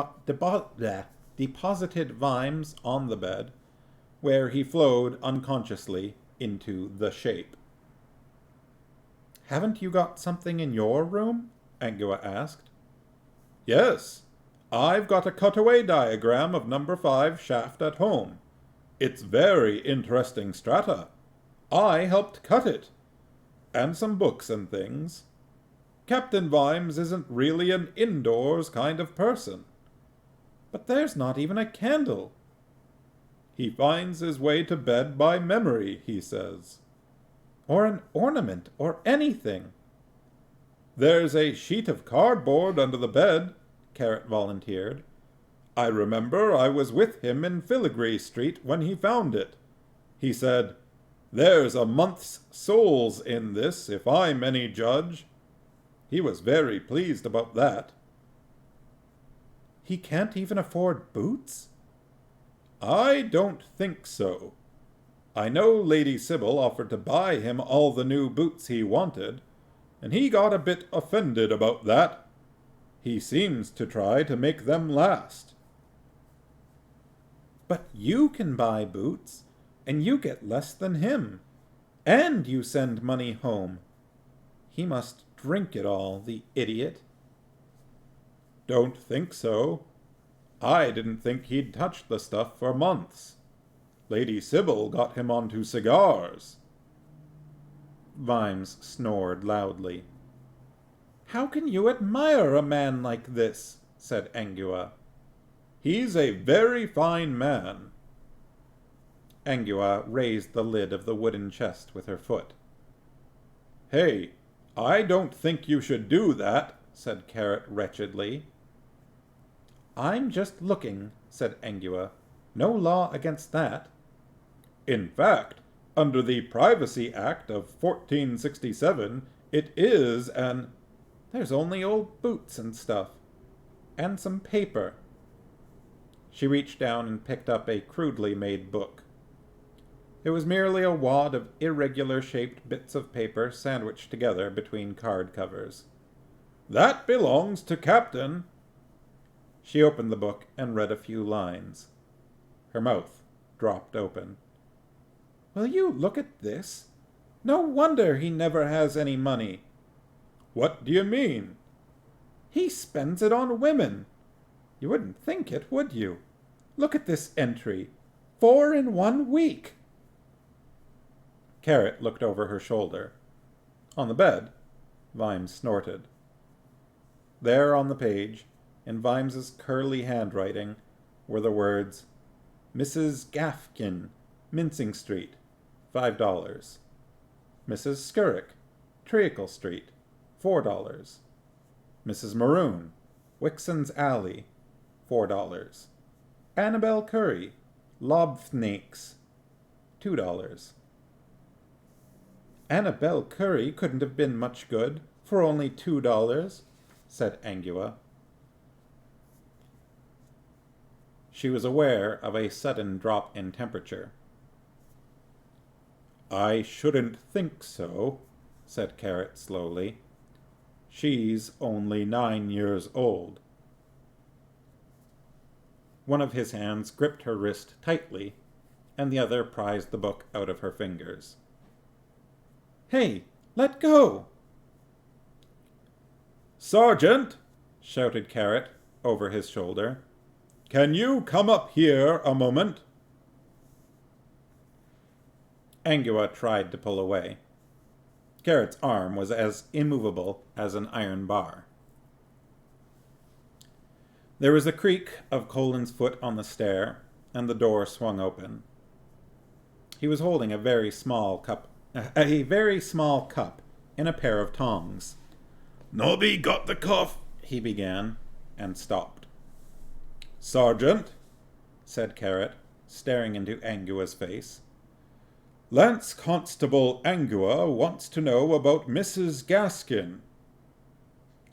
Vimes on the bed, where he flowed unconsciously into the shape. Haven't you got something in your room? Angua asked. Yes, I've got a cutaway diagram of number 5 shaft at home. It's very interesting strata. I helped cut it. And some books and things. Captain Vimes isn't really an indoors kind of person. But there's not even a candle. He finds his way to bed by memory, he says. Or an ornament, or anything. There's a sheet of cardboard under the bed, Carrot volunteered. I remember I was with him in Filigree Street when he found it. He said, There's a month's souls in this, if I'm any judge. He was very pleased about that. He can't even afford boots? I don't think so. I know Lady Sybil offered to buy him all the new boots he wanted, and he got a bit offended about that. He seems to try to make them last. But you can buy boots, and you get less than him, and you send money home. He must drink it all, the idiot. Don't think so. I didn't think he'd touched the stuff for months. Lady Sybil got him onto cigars." Vimes snored loudly. "How can you admire a man like this?" said Angua. "He's a very fine man." Angua raised the lid of the wooden chest with her foot. "Hey, I don't think you should do that," said Carrot wretchedly. "I'm just looking," said Angua. "No law against that." "In fact, under the Privacy Act of 1467, it is an—" "There's only old boots and stuff. And some paper." She reached down and picked up a crudely made book. It was merely a wad of irregular-shaped bits of paper sandwiched together between card covers. "That belongs to Captain." She opened the book and read a few lines. Her mouth dropped open. "Will you look at this? No wonder he never has any money." "What do you mean?" "He spends it on women. You wouldn't think it, would you? Look at this entry. 4 in 1 week." Carrot looked over her shoulder. On the bed, Vimes snorted. There on the page, in Vimes's curly handwriting, were the words, "Mrs. Gaffkin, Mincing Street, $5. Mrs. Skirrick, Treacle Street, $4. Mrs. Maroon, Wixon's Alley, $4. Annabel Curry, Lobfnakes, $2. "Annabel Curry couldn't have been much good for only $2, said Angua. She was aware of a sudden drop in temperature. "I shouldn't think so," said Carrot slowly. "She's only 9 years old." One of his hands gripped her wrist tightly, and the other prized the book out of her fingers. "Hey, let go!" "Sergeant!" shouted Carrot over his shoulder. "Can you come up here a moment?" Angua tried to pull away. Carrot's arm was as immovable as an iron bar. There was the creak of Colin's foot on the stair, and the door swung open. He was holding a very small cup in a pair of tongs. "Nobby got the cough," he began, and stopped. "Sergeant," said Carrot, staring into Angua's face. "Lance Constable Angua wants to know about Mrs. Gaskin."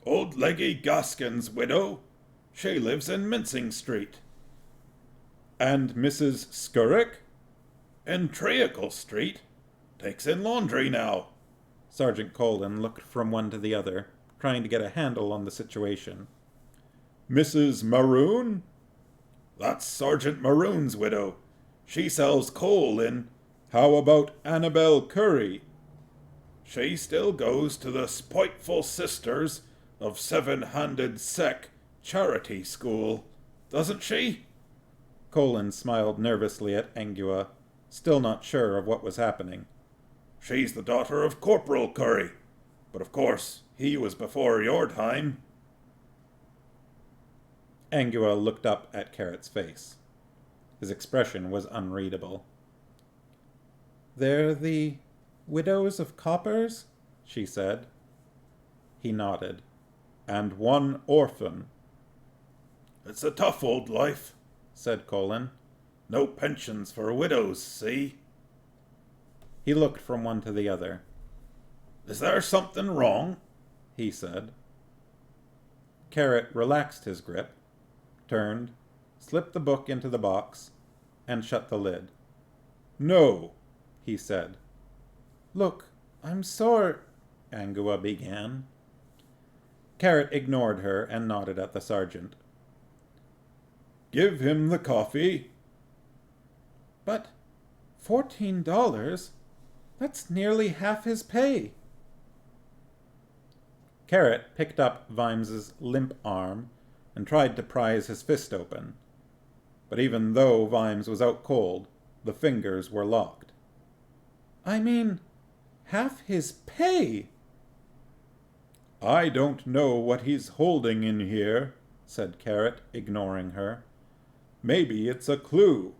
"Old Leggy Gaskin's widow. She lives in Mincing Street." "And Mrs. Skirrick?" "In Treacle Street. Takes in laundry now." Sergeant Colin looked from one to the other, trying to get a handle on the situation. "Mrs. Maroon?" "That's Sergeant Maroon's widow. She sells coal in—" "How about Annabel Curry?" "She still goes to the Spiteful Sisters of Seven-Handed Sec charity school, doesn't she?" Colin smiled nervously at Angua, still not sure of what was happening. "She's the daughter of Corporal Curry, but of course he was before your time." Angua looked up at Carrot's face. His expression was unreadable. "They're the widows of coppers?" she said. He nodded. "And one orphan." "It's a tough old life," said Colin. "No pensions for widows, see?" He looked from one to the other. "Is there something wrong?" he said. Carrot relaxed his grip, turned, slipped the book into the box, and shut the lid. "No," he said. "Look, I'm sorry," Angua began. Carrot ignored her and nodded at the sergeant. "Give him the coffee." "But $14? That's nearly half his pay." Carrot picked up Vimes's limp arm and tried to prise his fist open. But even though Vimes was out cold, the fingers were locked. I mean, half his pay! I don't know what he's holding in here, said Carrot, ignoring her. Maybe it's a clue.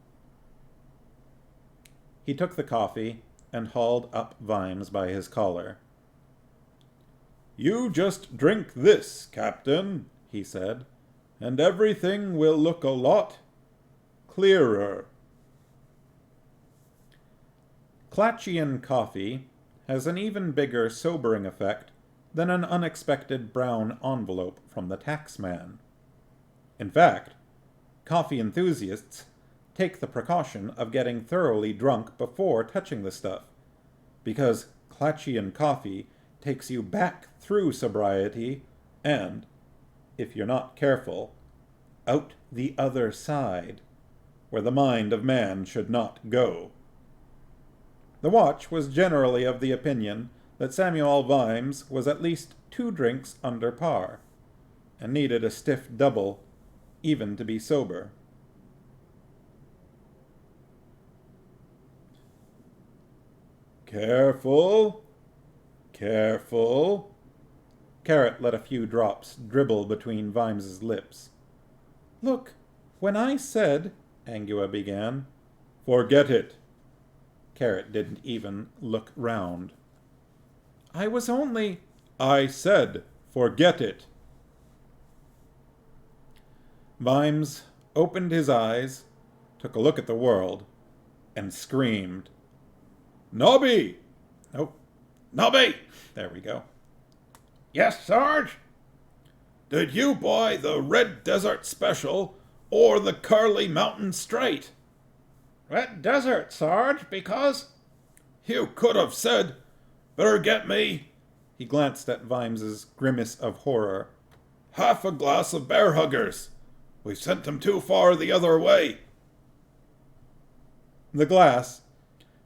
He took the coffee and hauled up Vimes by his collar. You just drink this, Captain, he said, and everything will look a lot clearer. Klatchian coffee has an even bigger sobering effect than an unexpected brown envelope from the taxman. In fact, coffee enthusiasts take the precaution of getting thoroughly drunk before touching the stuff, because Klatchian coffee takes you back through sobriety and, if you're not careful, out the other side, where the mind of man should not go. The watch was generally of the opinion that Samuel Vimes was at least 2 drinks under par, and needed a stiff double even to be sober. Careful, careful. Carrot let a few drops dribble between Vimes's lips. Look, when I said, Angua began. Forget it. Carrot didn't even look round. I was only... I said, forget it. Vimes opened his eyes, took a look at the world, and screamed. Nobby! Oh, Nobby! there we go. Yes, Sarge? Did you buy the Red Desert Special or the Curly Mountain Straight? Red Desert, Sarge, because... You could have said, better get me, He glanced at Vimes's grimace of horror. half a glass of Bear Huggers. We've sent them too far the other way. The glass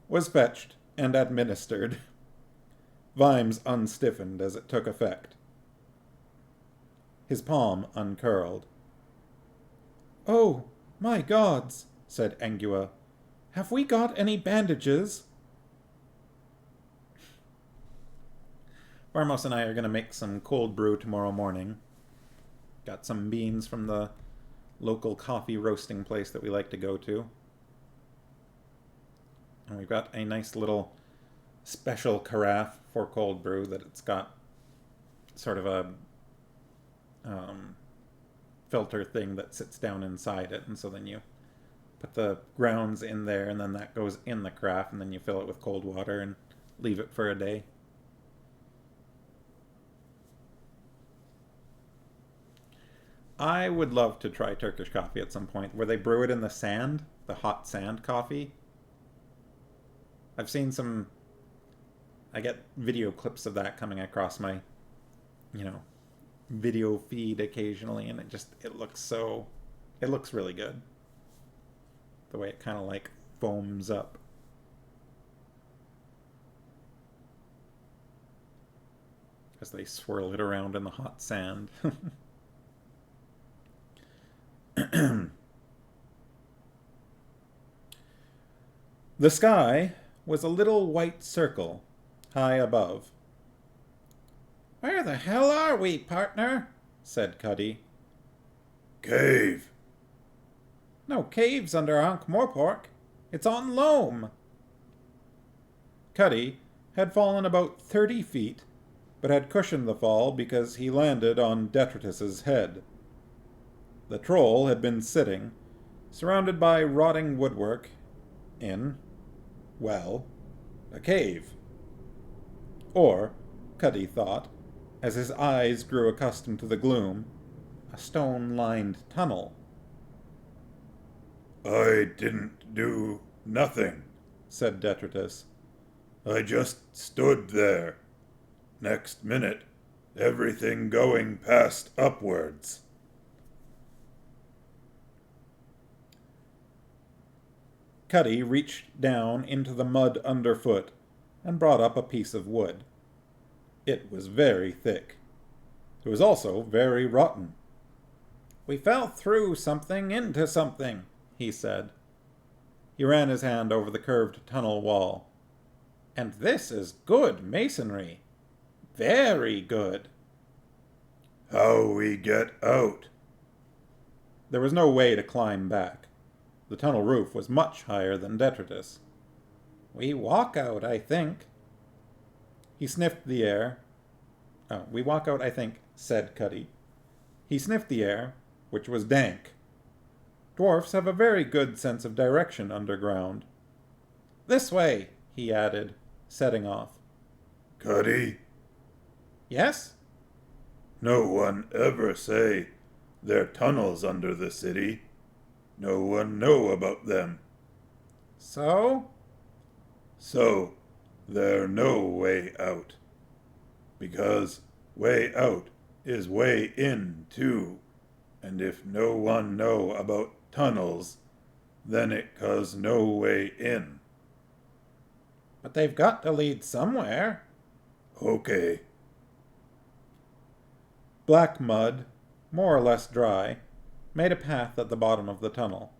was fetched and administered. Vimes unstiffened as it took effect. His palm uncurled. Oh, my gods, said Angua. Have we got any bandages? Barmos and I are going to make some cold brew tomorrow morning. Got some beans from the local coffee roasting place that we like to go to. And we've got a nice little special carafe for cold brew that it's got sort of a filter thing that sits down inside it. And so then you put the grounds in there, and then that goes in the carafe, and then you fill it with cold water and leave it for a day. I would love to try Turkish coffee at some point, where they brew it in the sand, the hot sand coffee. I've seen some... I get video clips of that coming across my, video feed occasionally, and it looks really good. The way it kind of like foams up. As they swirl it around in the hot sand. The sky was a little white circle high above. Where the hell are we, partner? Said Cuddy. Cave. No caves under Ankh-Morpork. It's on loam. Cuddy had fallen about 30 feet, but had cushioned the fall because he landed on Detritus's head. The troll had been sitting, surrounded by rotting woodwork, in, well, a cave. Or, Cuddy thought, as his eyes grew accustomed to the gloom, a stone-lined tunnel. I didn't do nothing, said Detritus. I just stood there. Next minute, everything going past upwards. Cuddy reached down into the mud underfoot and brought up a piece of wood. It was very thick. It was also very rotten. We fell through something into something, he said. He ran his hand over the curved tunnel wall. And this is good masonry. Very good. How we get out? There was no way to climb back. The tunnel roof was much higher than detritus. We walk out, I think. He sniffed the air. Oh, we walk out, I think, said Cuddy. He sniffed the air, which was dank. Dwarfs have a very good sense of direction underground. This way, he added, setting off. Cuddy? Yes? No one ever say there tunnels under the city. No one know about them. So? So, there no way out. Because way out is way in too. And if no one know about tunnels, then it cause no way in. But they've got to lead somewhere. Okay. Black mud, more or less dry, made a path at the bottom of the tunnel.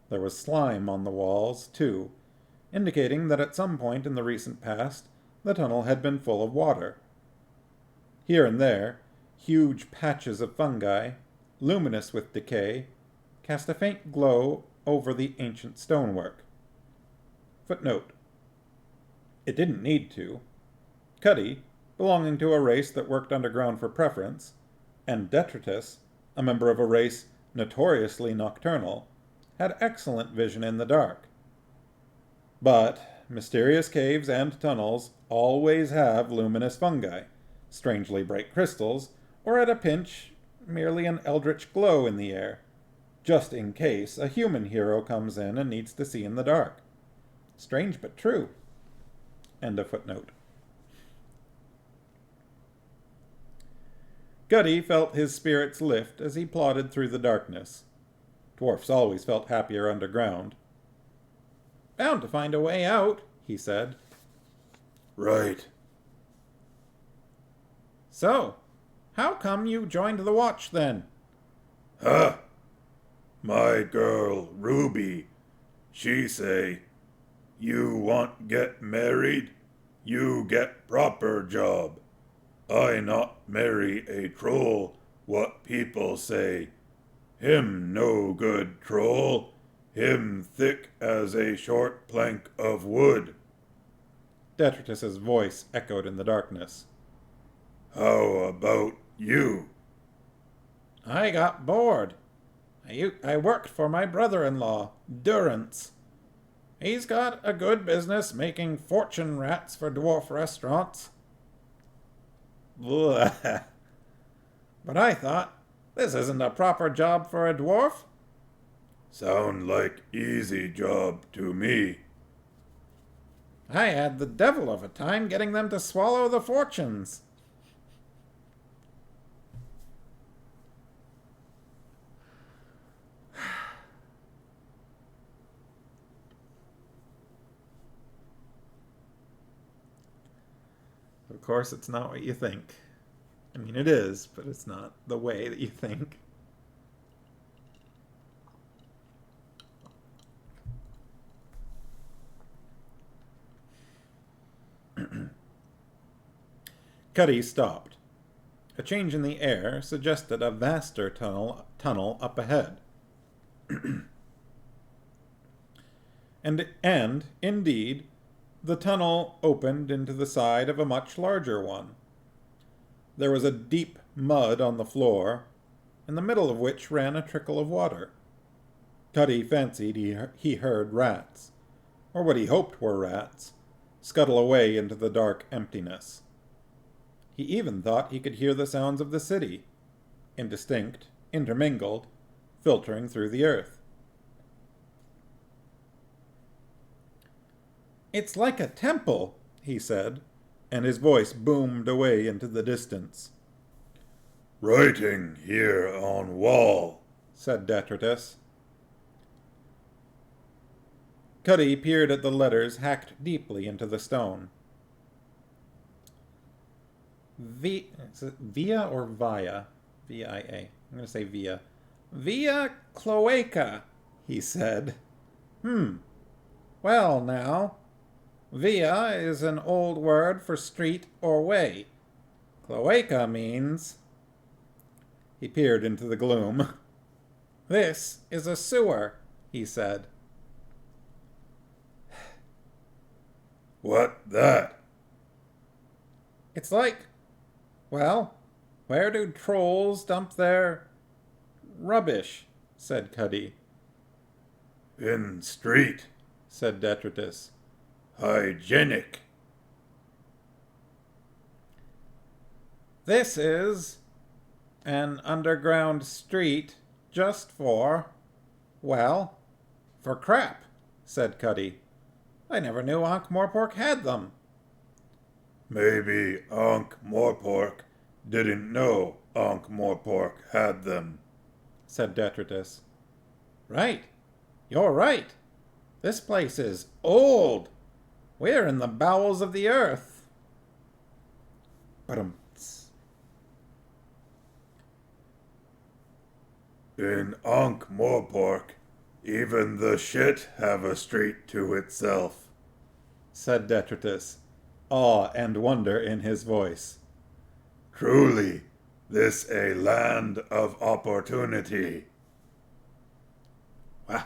There was slime on the walls, too, indicating that at some point in the recent past the tunnel had been full of water. Here and there, huge patches of fungi, luminous with decay, cast a faint glow over the ancient stonework. Footnote. It didn't need to. Cuddy, belonging to a race that worked underground for preference, and Detritus, a member of a race notoriously nocturnal, had excellent vision in the dark. But mysterious caves and tunnels always have luminous fungi, strangely bright crystals, or at a pinch, merely an eldritch glow in the air, just in case a human hero comes in and needs to see in the dark. Strange but true. End of footnote. Cuddy felt his spirits lift as he plodded through the darkness. Dwarfs always felt happier underground. Bound to find a way out, he said. Right. So, how come you joined the watch then? Huh? My girl, Ruby, she say, you want get married, you get proper job. I not marry a troll, what people say. Him no good troll, him thick as a short plank of wood. Detritus's voice echoed in the darkness. How about you? I got bored. I worked for my brother-in-law, Durrance. He's got a good business making fortune rats for dwarf restaurants. Blah. But I thought, this isn't a proper job for a dwarf. Sound like easy job to me. I had the devil of a time getting them to swallow the fortunes. Of course, it's not what you think. I mean, it is, but it's not the way that you think. Cuddy stopped. A change in the air suggested a vaster tunnel up ahead. and, indeed, the tunnel opened into the side of a much larger one. There was a deep mud on the floor, in the middle of which ran a trickle of water. Cuddy fancied he heard rats, or what he hoped were rats, scuttle away into the dark emptiness. He even thought he could hear the sounds of the city, indistinct, intermingled, filtering through the earth. It's like a temple, he said, and his voice boomed away into the distance. Writing here on wall, said Detritus. Cuddy peered at the letters hacked deeply into the stone. Is it via or via? V-I-A. I'm going to say via. Via cloaca, he said. Well now, via is an old word for street or way. Cloaca means... He peered into the gloom. This is a sewer, he said. What that? It's like, well, where do trolls dump their rubbish? Said Cuddy. In street, Said Detritus. hygienic. This is an underground street just for, well, for crap, said Cuddy. I never knew Ankh-Morpork had them. Maybe Ankh-Morpork didn't know Ankh-Morpork had them, said Detritus. Right. You're right. This place is old. We're in the bowels of the earth. Ba-dum-ts. In Ankh-Morpork, even the shit have a street to itself, said Detritus, awe and wonder in his voice. Truly, this a land of opportunity. Wow.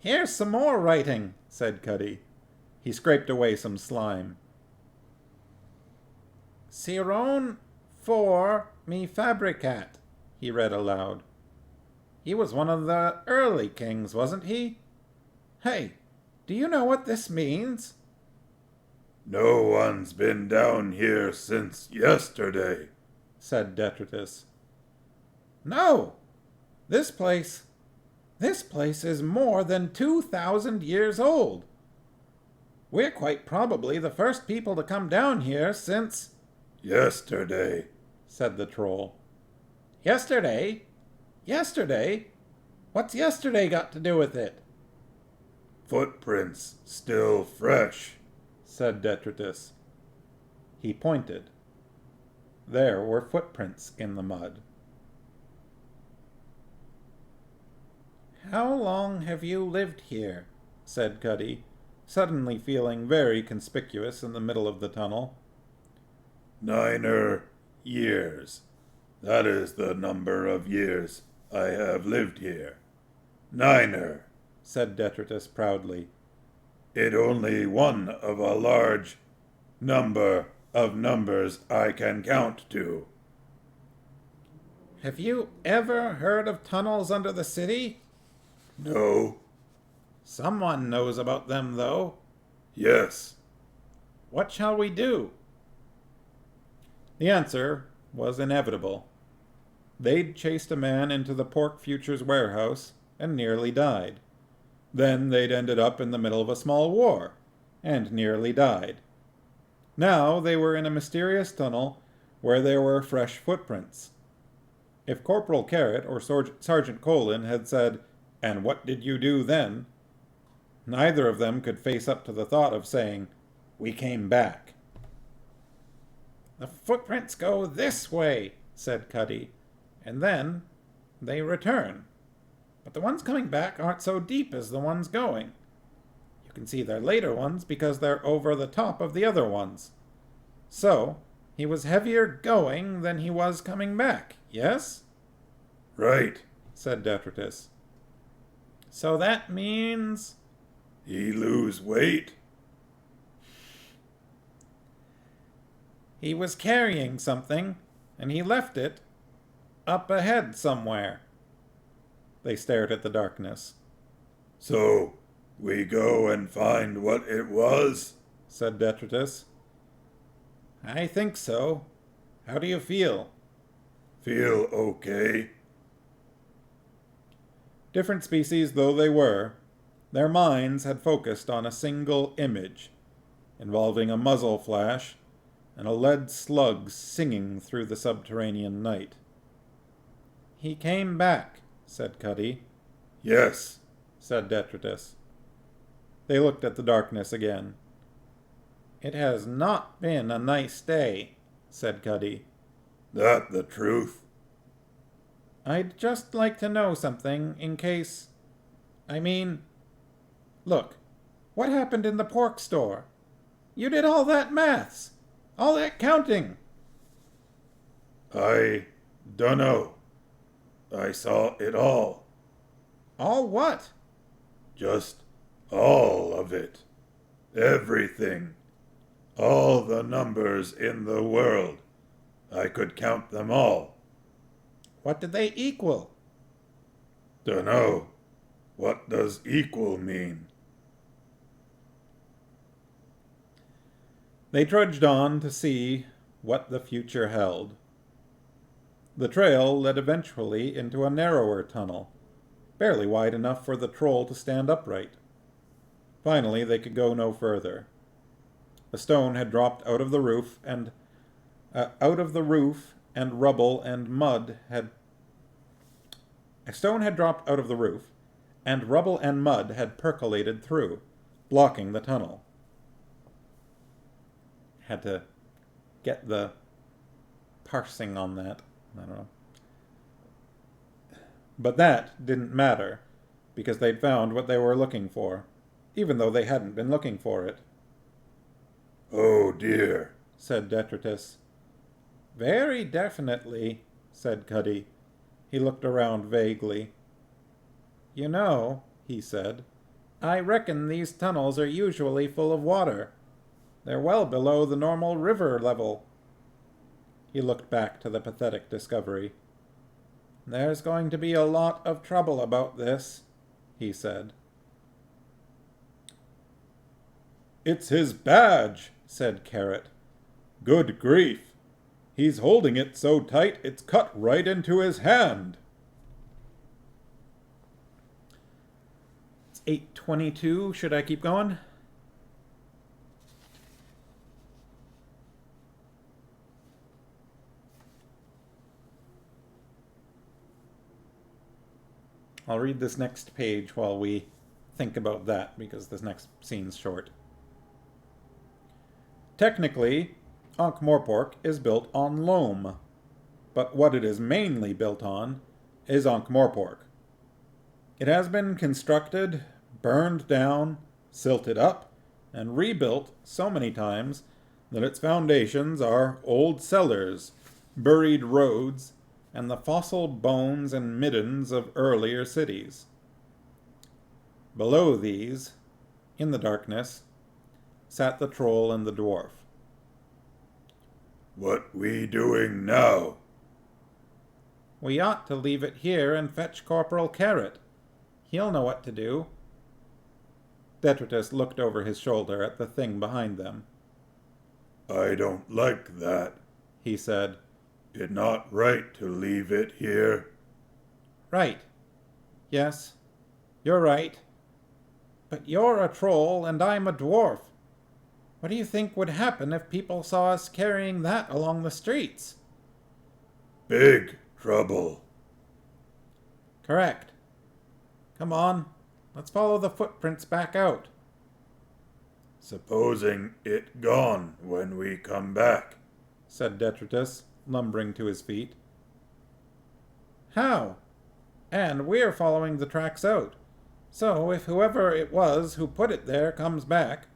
Here's some more writing, said Cuddy. He scraped away some slime. Ciron for me fabricat, he read aloud. He was one of the early kings, wasn't he? Hey, do you know what this means? No one's been down here since yesterday, said Detritus. No! This place is more than 2,000 years old. We're quite probably the first people to come down here since... Yesterday, said the troll. Yesterday? Yesterday? What's yesterday got to do with it? Footprints still fresh, said Detritus. He pointed. There were footprints in the mud. How long have you lived here? Said Cuddy, suddenly feeling very conspicuous in the middle of the tunnel. 9 years. That is the number of years I have lived here. 9, said Detritus proudly. It only one of a large number of numbers I can count to. Have you ever heard of tunnels under the city? No. Someone knows about them, though. Yes. What shall we do? The answer was inevitable. They'd chased a man into the pork futures warehouse and nearly died. Then they'd ended up in the middle of a small war and nearly died. Now they were in a mysterious tunnel where there were fresh footprints. If Corporal Carrot or Sergeant Colin had said, "And what did you do then?" neither of them could face up to the thought of saying, "We came back." The footprints go this way, said Cuddy, and then they return. But the ones coming back aren't so deep as the ones going. You can see their later ones because they're over the top of the other ones. So, he was heavier going than he was coming back, yes? Right, said Detritus. So that means... He lose weight? He was carrying something, and he left it up ahead somewhere. They stared at the darkness. So, we go and find what it was? Said Detritus. I think so. How do you feel? Feel okay? Different species though they were, their minds had focused on a single image, involving a muzzle flash and a lead slug singing through the subterranean night. He came back, said Cuddy. Yes, said Detritus. They looked at the darkness again. It has not been a nice day, said Cuddy. that the truth? I'd just like to know something in case... Look, what happened in the pork store? You did all that maths, all that counting. I dunno. I saw it all. All what? Just all of it. Everything. All the numbers in the world. I could count them all. What did they equal? Dunno. What does equal mean? They trudged on to see what the future held. The trail led eventually into a narrower tunnel, barely wide enough for the troll to stand upright. Finally, they could go no further. A stone had dropped out of the roof, and rubble and mud had percolated through, blocking the tunnel. Had to get the parsing on that. I don't know. But that didn't matter, because they'd found what they were looking for, even though they hadn't been looking for it. Oh dear, said Detritus. Very definitely, said Cuddy. He looked around vaguely. You know, he said, I reckon these tunnels are usually full of water. They're well below the normal river level. He looked back to the pathetic discovery. There's going to be a lot of trouble about this, he said. It's his badge, said Carrot. Good grief. He's holding it so tight it's cut right into his hand. It's 8:22. Should I keep going? I'll read this next page while we think about that, because this next scene's short. Technically, Ankh-Morpork is built on loam, but what it is mainly built on is Ankh-Morpork. It has been constructed, burned down, silted up, and rebuilt so many times that its foundations are old cellars, buried roads, and the fossil bones and middens of earlier cities. Below these, in the darkness, sat the troll and the dwarf. What we doing now? We ought to leave it here and fetch Corporal Carrot. He'll know what to do. Detritus looked over his shoulder at the thing behind them. I don't like that, he said. It not right to leave it here. Right. Yes, you're right. But you're a troll and I'm a dwarf. What do you think would happen if people saw us carrying that along the streets? Big trouble. Correct. Come on, let's follow the footprints back out. Supposing it gone when we come back, said Detritus, lumbering to his feet. How? And we're following the tracks out. So if whoever it was who put it there comes back,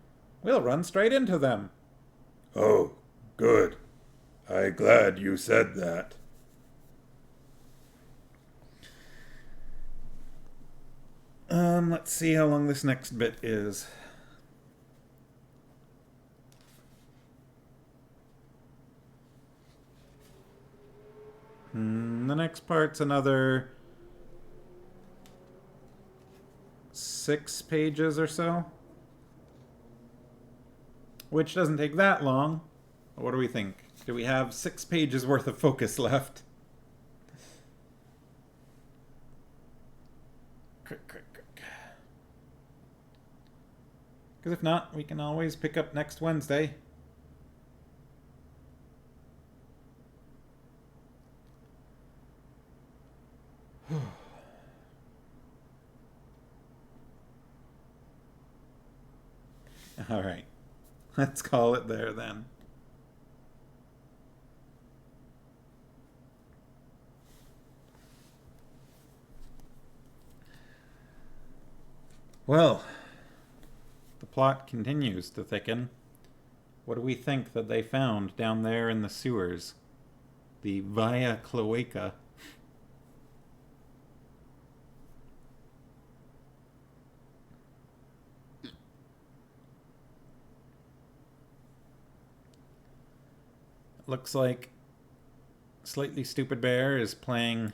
we'll run straight into them. Oh, good. I glad you said that. Let's see how long this next bit is. The next part's another 6 pages or so, which doesn't take that long. What do we think? Do we have 6 pages worth of focus left? Because if not, we can always pick up next Wednesday. All right. Let's call it there then. Well, the plot continues to thicken. What do we think that they found down there in the sewers? The Via Cloaca. Looks like Slightly Stupid Bear is playing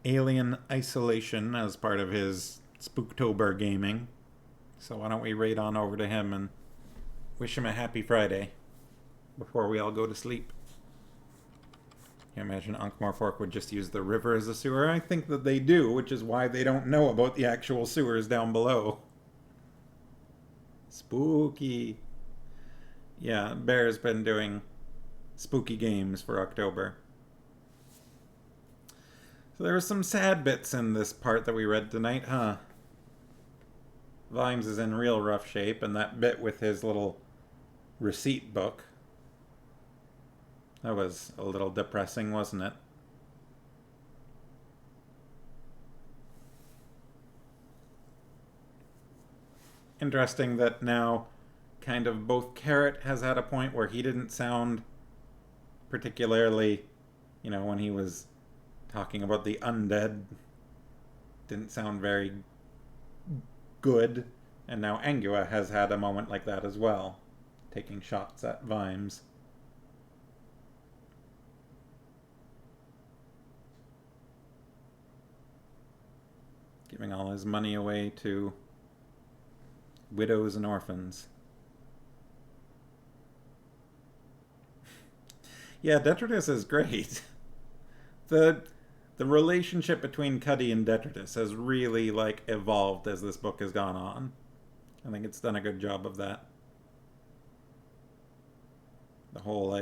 Alien Isolation as part of his Spooktober gaming. So why don't we raid on over to him and wish him a happy Friday before we all go to sleep. Can you imagine Ankh-Morpork would just use the river as a sewer? I think that they do, which is why they don't know about the actual sewers down below. Spooky. Yeah, Bear's been doing spooky games for October. So there were some sad bits in this part that we read tonight, huh? Vimes is in real rough shape, and that bit with his little receipt book. That was a little depressing, wasn't it? Interesting that now kind of both Carrot has had a point where he didn't sound particularly, when he was talking about the undead, didn't sound very good. And now Angua has had a moment like that as well, taking shots at Vimes. Giving all his money away to widows and orphans. Yeah, Detritus is great. The relationship between Cuddy and Detritus has really evolved as this book has gone on. I think it's done a good job of that. The whole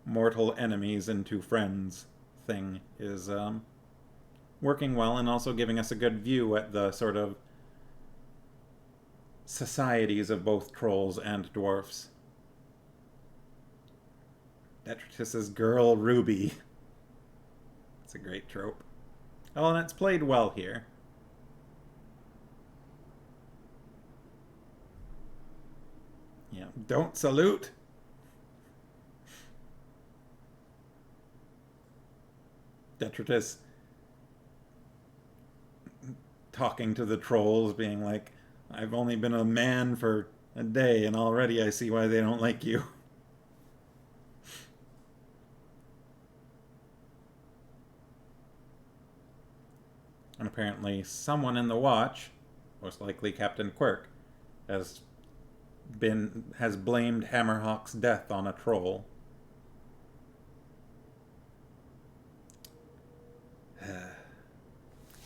mortal enemies into friends thing is working well, and also giving us a good view at the sort of societies of both trolls and dwarfs. Detritus's girl Ruby. It's a great trope. Oh, and it's played well here. Yeah, don't salute. Detritus talking to the trolls, being like, I've only been a man for a day, and already I see why they don't like you. And apparently someone in the watch, most likely Captain Quirk, has blamed Hammerhawk's death on a troll.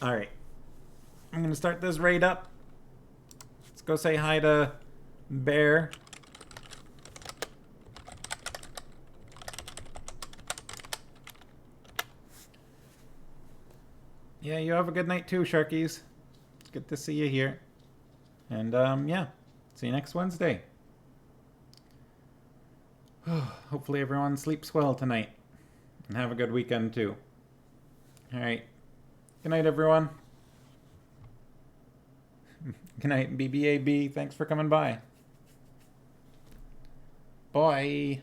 Alright. I'm going to start this raid up. Let's go say hi to Bear. Yeah, you have a good night too, Sharkies. It's good to see you here. And, yeah. See you next Wednesday. Hopefully everyone sleeps well tonight. And have a good weekend too. Alright. Good night, everyone. Good night, BBAB. Thanks for coming by. Bye.